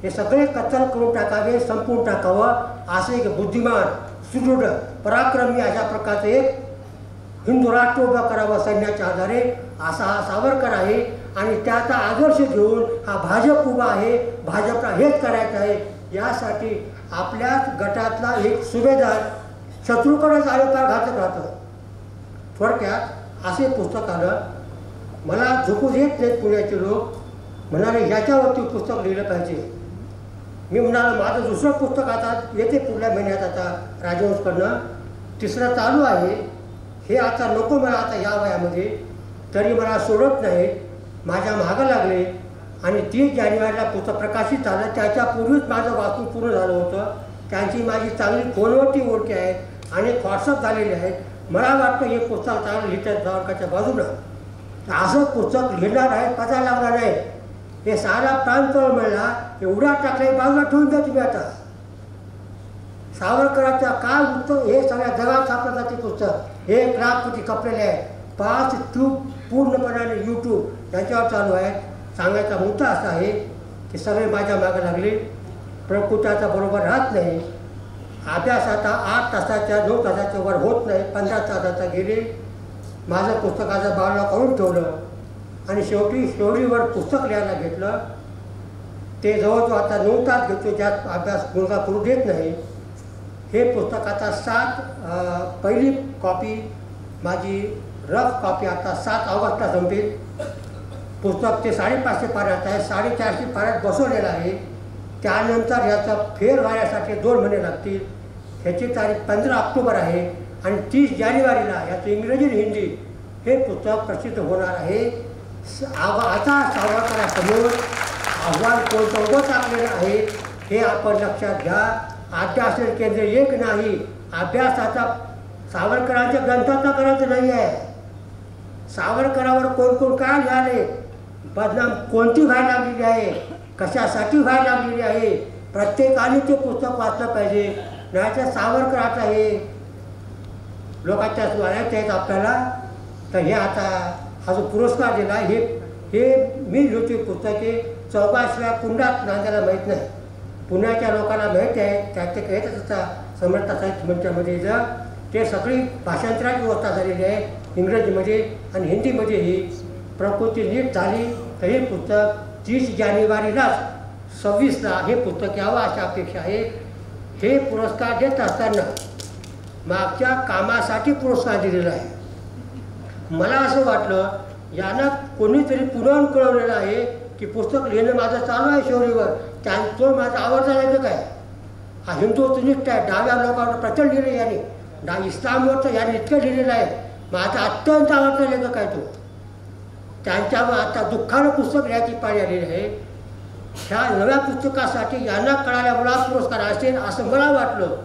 हे सगळे कत्तल करून टाकावे, संपवून टाकावं, असे एक बुद्धिमान, सुदृढ, पराक्रमी अशा प्रकारचे एक हिंदू राष्ट्र उभा करावं सैन्याच्या आधारे, असा हा सावरकर आहे. आणि त्याचा आदर्श घेऊन हा भाजप उभा आहे. भाजपला हेच करायचं आहे. यासाठी आपल्याच गटातला एक सुभेदार शत्रूकडेच आरोपार घातक राहतं. थोडक्यात असे पुस्तक आलं. मला झोपून येत नाहीत पुण्याचे लोक, म्हणाले ह्याच्यावरती पुस्तक लिहिलं पाहिजे. मी म्हणालो माझं दुसरं पुस्तक आता येते पुढल्या महिन्यात, आता राजवंशकडनं 3रं चालू आहे. हे आता नको मला आता या वयामध्ये, तरी मला सोडत नाहीत, माझ्या मागं लागले. आणि 30 जानेवारीला पुस्तक प्रकाशित झालं. त्याच्यापूर्वीच माझं वाचून पूर्ण झालं होतं. त्यांची माझी चांगली फोनवरती ओळखी आहेत आणि व्हॉट्सअप झालेले आहेत. मला वाटतं हे पुस्तक चांगलं लिहितात सावरकरच्या बाजूनं. असं पुस्तक लिहिणार आहे, पता लागणार नाही. हे सारा प्रांत मिळला एवढा टाकले बाजूला ठेवून द्या तुम्ही. आता सावरकरांचा काय उत्तर हे सगळ्या जगात छापलं जाते पुस्तक. 1 लाख कोटी खपलेले आहेत. 5 ट्यूब पूर्णपणाने यूट्यूब यांच्यावर चालू आहेत. सांगायचा मुद्दा असा आहे की सगळे माझ्या मागे लागले. प्रकृतीचा बरोबर राहत नाही. अभ्यास आता 8 तासाच्या 9 तासाच्या वर होत नाही. 15 तासाचा गेले. माझं पुस्तकाचं बाजूला काढून ठेवलं आणि शेवटी स्टोरीवर पुस्तक लिहायला घेतलं. ते जवळजवळ आता 9 तास घेतो, ज्यात अभ्यास मुलगा करू देत नाही. हे पुस्तक आता 7 पहिली कॉपी माझी रफ कॉपी आता 7 ऑगस्टला संपेल. पुस्तक ते 550 पानात आहे. 450 पानात बसवलेलं आहे. त्यानंतर याचा फेर व्हायसाठी 2 महिने लागतील. ह्याची तारीख 15 ऑक्टोबर आहे आणि 30 जानेवारीला याचं इंग्रजी आणि हिंदी हे पुस्तक प्रसिद्ध होणार आहे. आता सावरकरांसमोर आव्हान कोणतं उभं टाकलेलं आहे हे आपण लक्षात घ्या. अध्यासन केंद्र एक नाही अभ्यासाचा सावरकरांच्या ग्रंथाचा करायचं नाही आहे. सावरकरावर कोण कोण काय झाले, बदनाम कोणती व्हायला लागलेली आहे, कशासाठी व्हायला लागलेली आहे, प्रत्येकाने ते पुस्तक वाचलं पाहिजे. नाहीतर सावरकराचा हे लोकांच्या स्वाऱ्यात आहेत आपल्याला. तर हे आता हा जो पुरस्कार दिला हे मी लिहितो पुस्तके 14व्या कुंडात नांदायला माहीत नाही. पुण्याच्या लोकांना माहीत आहे, त्याचे येतच असता समर्थ साहित्य मंचामध्ये जर ते सगळी भाषांतराची व्यवस्था झालेली आहे इंग्रजीमध्ये आणि हिंदीमध्ये. ही प्रकृती नीट झाली तर हे पुस्तक 30 जानेवारीलाच 26ला हे पुस्तक यावं अशी अपेक्षा आहे. हे पुरस्कार देत असताना मागच्या कामासाठी पुरस्कार दिलेला आहे. मला असं वाटलं यांना कोणीतरी पुन्हा कळवलेलं आहे की पुस्तक लिहिणं माझं चालू आहे शौरीवर, तो माझा आवडता लेखक आहे. हा हिंदुत्वनिष्ठ आहे, डाव्या लोकांवर प्रचंड लिहिलं याने, इस्लामवर तर याने इतकं लिहिलेलं आहे. माझा अत्यंत आवडता लेखक आहे तो. त्यांच्यावर आता दुःखानं पुस्तक लिहायची पाळी आलेली आहे. ह्या नव्या पुस्तकासाठी यांना कळाल्यामुळे पुरस्कार असेल असं मला वाटलं.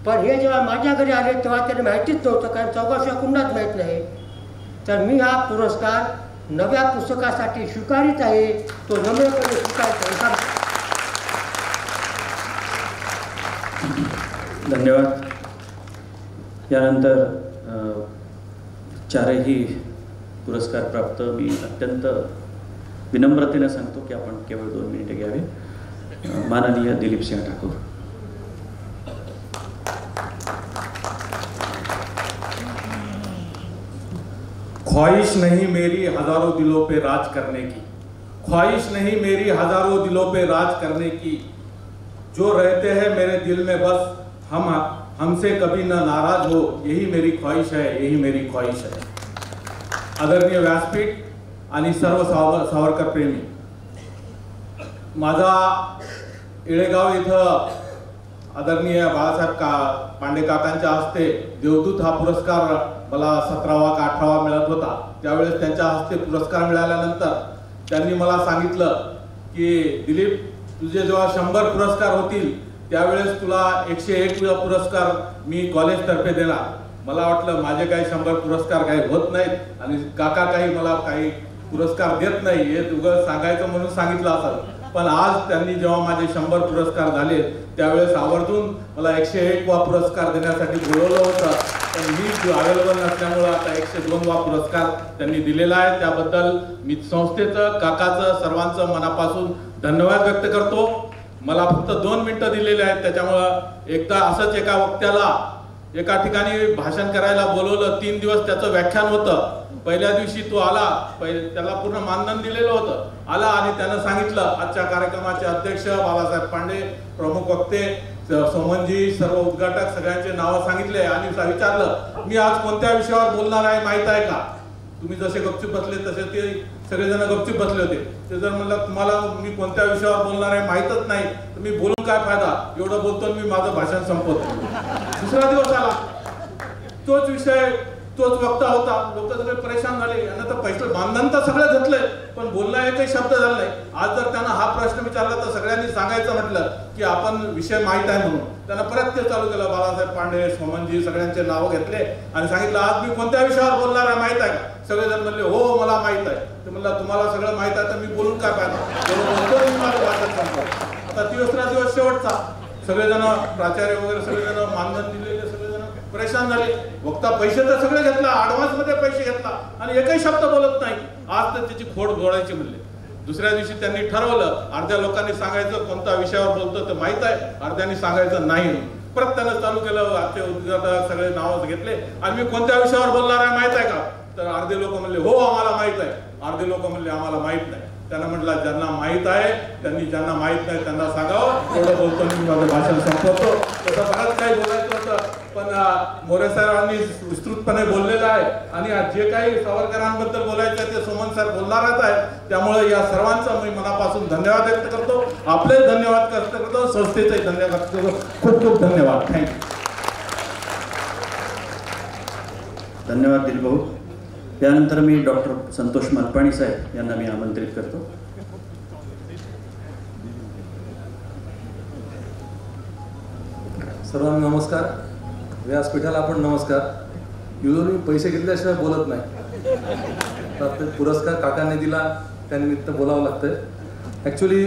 पण हे जेव्हा माझ्या घरी आले तेव्हा त्यांना माहितीच नव्हतं, कारण 14व्या कुंडात माहीत नाही. तर मी हा पुरस्कार नव्या पुस्तकासाठी स्वीकारित आहे, तो नम्रपणे स्वीकारित आहे. धन्यवाद. यानंतर चारही पुरस्कार प्राप्त मी अत्यंत विनम्रतेने सांगतो की आपण केवळ 2 मिनिटे घ्यावे. माननीय दिलीप सिंह ठाकूर. ख्वाहिश नहीं मेरी हजारों दिलों पे राज करने की, ख्वाहिश नहीं मेरी हजारों दिलों पे राज करने की, जो रहते हैं मेरे दिल में बस हमसे कभी न नाराज हो, यही मेरी ख्वाहिश है, यही मेरी ख्वाहिश है. आदरणीय व्यासपीठ आणि सर्व सावरकर प्रेमी, माझा इळेगाव इथं आदरणीय बाळासाहेब पांडे काकांच्या हस्ते देवदूत हा पुरस्कार मला 17वा का 18वा मिळत होता. त्यावेळेस त्यांच्या हस्ते पुरस्कार मिळाल्यानंतर त्यांनी मला सांगितलं की दिलीप, तुझे जेव्हा 100 पुरस्कार होतील त्यावेळेस तुला 101 पुरस्कार मी कॉलेजतर्फे देणार. मला वाटलं माझे काही 100 पुरस्कार काही होत नाहीत आणि काका काही मला काही पुरस्कार देत नाही, हे तुझं सांगायचं म्हणून सांगितलं असेल. पण आज त्यांनी जेव्हा माझे 100 पुरस्कार झाले त्यावेळेस आवर्जून मला 101वा पुरस्कार देण्यासाठी बोलवलं होतं. पण मी अवेलेबल नसल्यामुळं आता 102वा पुरस्कार त्यांनी दिलेला आहे. त्याबद्दल मी संस्थेचं, काकाचं, सर्वांचं मनापासून धन्यवाद व्यक्त करतो. मला फक्त 2 मिनिटं दिलेले आहेत, त्याच्यामुळं एकदा असंच एका वक्त्याला एका ठिकाणी भाषण करायला बोलवलं. 3 दिवस त्याचं व्याख्यान होतं. पहिल्या दिवशी तो आला, त्याला पूर्ण मानधन दिलेलं होतं, आला आणि त्यानं सांगितलं आजच्या कार्यक्रमाचे अध्यक्ष बाळासाहेब पांडे, प्रमुख वक्ते सोमनजी, सर्व उद्घाटक सगळ्यांचे नावं सांगितले आणि विचारलं मी आज कोणत्या विषयावर बोलणार आहे माहित आहे का? तुम्ही जसे गपचूप बसले तसे ते सगळेजण गपचूप बसले होते. ते जर म्हणलं तुम्हाला मी कोणत्या विषयावर बोलणार आहे माहीतच नाही तर मी बोलून काय फायदा, एवढं बोलतो मी माझं भाषण संपवतो. दुसरा दिवस आला, तोच विषय, तोच वक्ता होता. लोक सगळे परेशान झाले, यांना तर पैसे मानधन तर सगळं घेतलंय पण बोलला एकही शब्द झाला नाही. आज जर त्यांना हा प्रश्न विचारला तर सगळ्यांनी सांगायचं म्हटलं की आपण विषय माहीत आहे म्हणून. त्यांना परत ते चालू केलं, बाळासाहेब पांडे, सोमनजी सगळ्यांचे नावं घेतले आणि सांगितलं आज मी कोणत्या विषयावर बोलणार आहे माहित आहे का? सगळेजण म्हणले हो मला माहित आहे. ते म्हणलं तुम्हाला सगळं माहित आहे तर मी बोलून काय पाहिजे. आता 3रा दिवस शेवटचा, सगळेजण प्राचार्य वगैरे सगळेजण मानधन दिलेले सगळेजण परेशान झाले. वक्ता पैसे तर सगळे घेतला, ऍडव्हान्स मध्ये पैसे घेतला आणि एकही शब्द बोलत नाही. आज तर त्याची खोड जोडायची म्हणले. दुसऱ्या दिवशी त्यांनी ठरवलं, अर्ध्या लोकांनी सांगायचं कोणत्या विषयावर बोलतो तर माहित आहे, अर्ध्यांनी सांगायचं नाही. परत त्यानं चालू केलं, आजचे उद्घाटक सगळे नावं घेतले आणि मी कोणत्या विषयावर बोलणार आहे माहित आहे का? तर अर्धे लोक म्हणले हो आम्हाला माहित आहे, अर्धे लोक म्हणले आम्हाला माहित नाही. त्यांना म्हटलं ज्यांना माहित आहे त्यांनी, ज्यांना माहित नाही त्यांना सांगावं. एवढं बोलतो मी माझं भाषण संपवतो. तसं बरंच काही बोलायचं होतं पण मोरे साहेबांनी विस्तृतपणे बोललेलं आहे आणि जे काही सावरकरांबद्दल बोलायचं आहे ते सोमन सर बोलणारच आहे. त्यामुळे या सर्वांचा मी मनापासून धन्यवाद व्यक्त करतो. आपले धन्यवाद व्यक्त करतो, संस्थेचे धन्यवाद करतो. खूप खूप धन्यवाद. थँक्यू. धन्यवाद दिलीप भाऊ. त्यानंतर मी डॉक्टर संतोष मालपाणी साहेब यांना मी आमंत्रित करतो. सर्वांना नमस्कार. व्यासपीठाला आपण नमस्कार. युजरनी पैसे घेतल्याशिवाय बोलत नाही. तर पुरस्कार काकांनी दिला त्यानिमित्त बोलावं लागतंय. ॲक्च्युली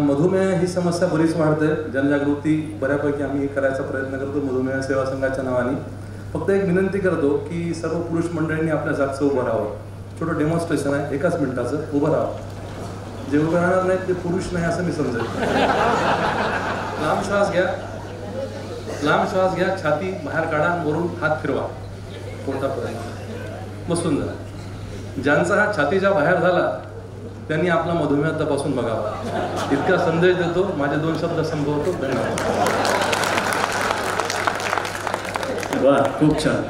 मधुमेह ही समस्या बरीच वाढते. जनजागृती बऱ्यापैकी आम्ही करायचा प्रयत्न करतो मधुमेह सेवा संघाच्या नावाने. फक्त एक विनंती करतो की सर्व पुरुष मंडळींनी आपल्या जागचं उभं राहावं. छोटं डेमॉन्स्ट्रेशन आहे, 1 मिनिटाचं. उभं राहावं. जे उभं राहणार नाहीत ते पुरुष नाही असं मी समजेल. लांब श्वास घ्या, लांब श्वास घ्या, छाती बाहेर काढा, वरून हात फिरवा पोटापर्यंत. बसून जा. ज्यांचा हात छातीच्या बाहेर झाला त्यांनी आपला मधुमेह तपासून बघावा. इतका संदेश देतो. माझे 2 शब्द संपवतो. धन्यवाद. वा, खूप छान.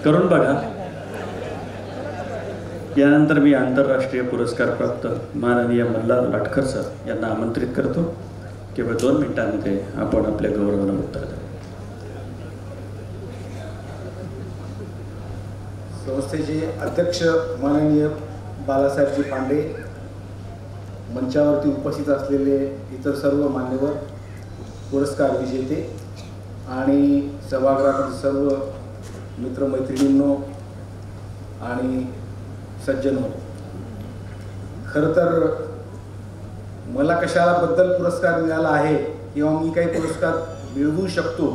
करून बघा. यानंतर मी आंतरराष्ट्रीय पुरस्कार प्राप्त माननीय मल्हार लाटकर सर यांना आमंत्रित करतो. केवळ 2 मिनिटांमध्ये आपण आपल्या गौरवानं उत्तर द्या. संस्थेचे अध्यक्ष माननीय बालासाहेबजी पांडे, मंचावरती उपस्थित असलेले इतर सर्व मान्यवर, पुरस्कार विजेते आणि सभागृहातील सर्व मित्रमैत्रिणींनो आणि सज्जनो, खरं तर मला कशाला बद्दल पुरस्कार मिळाला आहे किंवा मी काही पुरस्कार मिळवू शकतो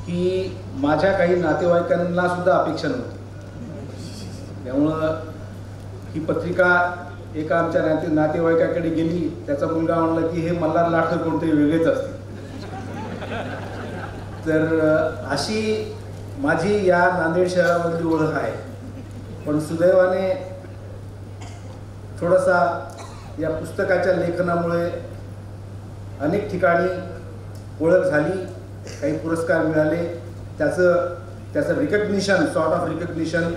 की माझ्या काही नातेवाईकांना सुद्धा अपेक्षा नव्हती. त्यामुळं ही पत्रिका एका आमच्या नातेवाईकाकडे गेली. त्याचा मुलगा म्हणला की हे मल्हार लाटकर कोणतरी वेगळेच असते. तर अशी माझी या नांदेड शहरामधली ओळख आहे. पण सुदैवाने थोडासा या पुस्तकाच्या लेखनामुळे अनेक ठिकाणी ओळख झाली, काही पुरस्कार मिळाले. त्याचं रिकग्निशन, सॉर्ट ऑफ रिकग्निशन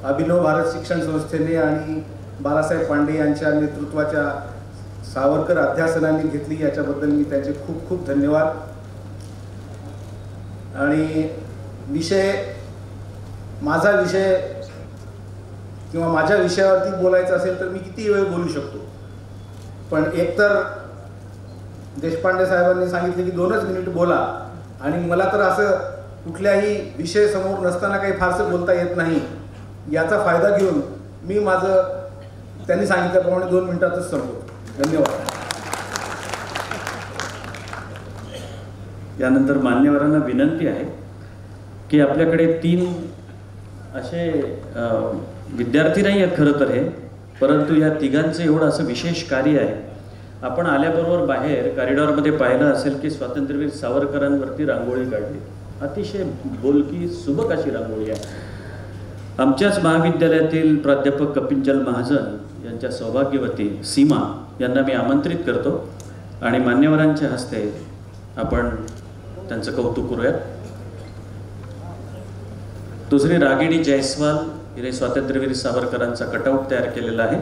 अभिनव भारत शिक्षण संस्थेने आणि बालासाहेब पांडे यांच्या नेतृत्वाच्या सावरकर अध्यासनाने घेतली. याच्याबद्दल मी त्यांचे खूप खूप धन्यवाद. आणि माझा विषय किंवा माझ्या विषयावरती बोलायचं असेल तर मी किती वेळ बोलू शकतो. पण एकतर देशपांडे साहेबांनी सांगितले की 2च मिनिट बोला आणि मला तर असं कुठल्याही विषय समोर नसताना काही फारसं बोलता येत नाही. याचा फायदा घेऊन मी माझं त्यांनी सांगितल्याप्रमाणे 2 मिनिटातच संपवतो. धन्यवाद. यानंतर मान्यवरांना विनंती आहे की आपल्याकडे 3 असे विद्यार्थी नाही आहेत खरं तर हे, परंतु या तिघांचं एवढं असं विशेष कार्य आहे. आपण आल्याबरोबर बाहेर कॉरिडॉरमध्ये पाहिलं असेल की स्वातंत्र्यवीर सावरकरांवरती रांगोळी काढली. अतिशय बोलकी सुबक अशी रांगोळी आहे. आमच्याच महाविद्यालयातील प्राध्यापक कपिंचल महाजन यांच्या सौभाग्यवती सीमा यांना मी आमंत्रित करतो आणि मान्यवरांच्या हस्ते आपण त्यांचं कौतुक करूयात. दुसरी रागिणी जयस्वाल हिने स्वातंत्र्यवीर सावरकरांचा कटआउट तयार केलेला आहे.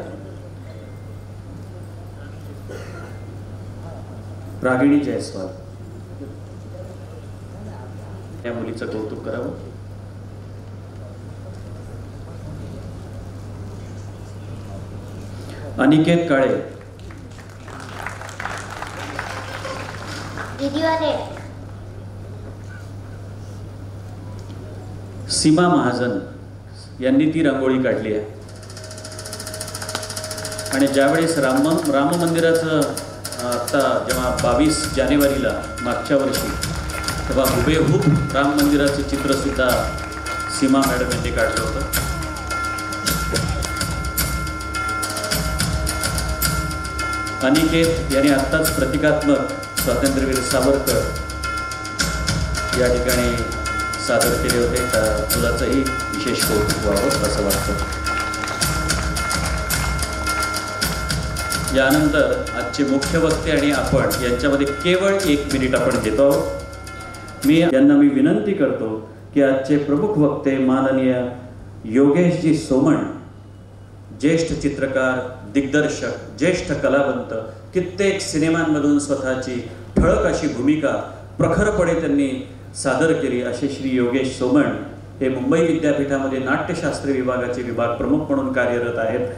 रागिणी जयस्वाल या मुलीचं कौतुक करावं. अनिकेत काळे, सीमा महाजन यांनी ती रांगोळी काढली आहे. आणि ज्यावेळेस राम मंदिराचं आता जेव्हा 22 जानेवारीला मागच्या वर्षी तेव्हा हुबेहूब राम मंदिराचं चित्रसुद्धा सीमा मॅडम यांनी काढलं होतं. अनिकेत यांनी आत्ताच प्रतिकात्मक स्वातंत्र्यवीर सावरकर या ठिकाणी सादर केले होते. त्या मुलाचंही विशेष कौतुक व्हावं असं वाटतं. यानंतर आजचे मुख्य वक्ते आणि आपण यांच्यामध्ये केवळ 1 मिनिट आपण घेतो आहोत. यांना मी विनंती करतो की आजचे प्रमुख वक्ते माननीय योगेशजी सोमण, ज्येष्ठ चित्रकार, दिग्दर्शक, ज्येष्ठ कलावंत, कित्येक सिनेमांमधून स्वतःची ठळक अशी भूमिका प्रखरपणे त्यांनी सादर केली असे श्री योगेश सोमण हे मुंबई विद्यापीठामध्ये नाट्यशास्त्र विभागाचे विभाग प्रमुख म्हणून कार्यरत आहेत.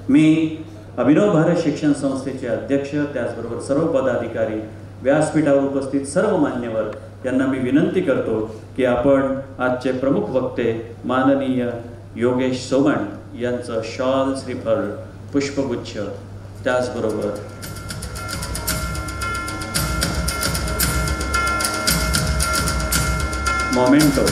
मी अभिनव भारत शिक्षण संस्थेचे अध्यक्ष, त्याचबरोबर सर्व पदाधिकारी व्यासपीठावर उपस्थित सर्व मान्यवर यांना मी विनंती करतो की आपण आजचे प्रमुख वक्ते माननीय योगेश सोमण यांचं शॉल, श्रीफळ, पुष्पगुच्छ त्याचबरोबर मोमेंटो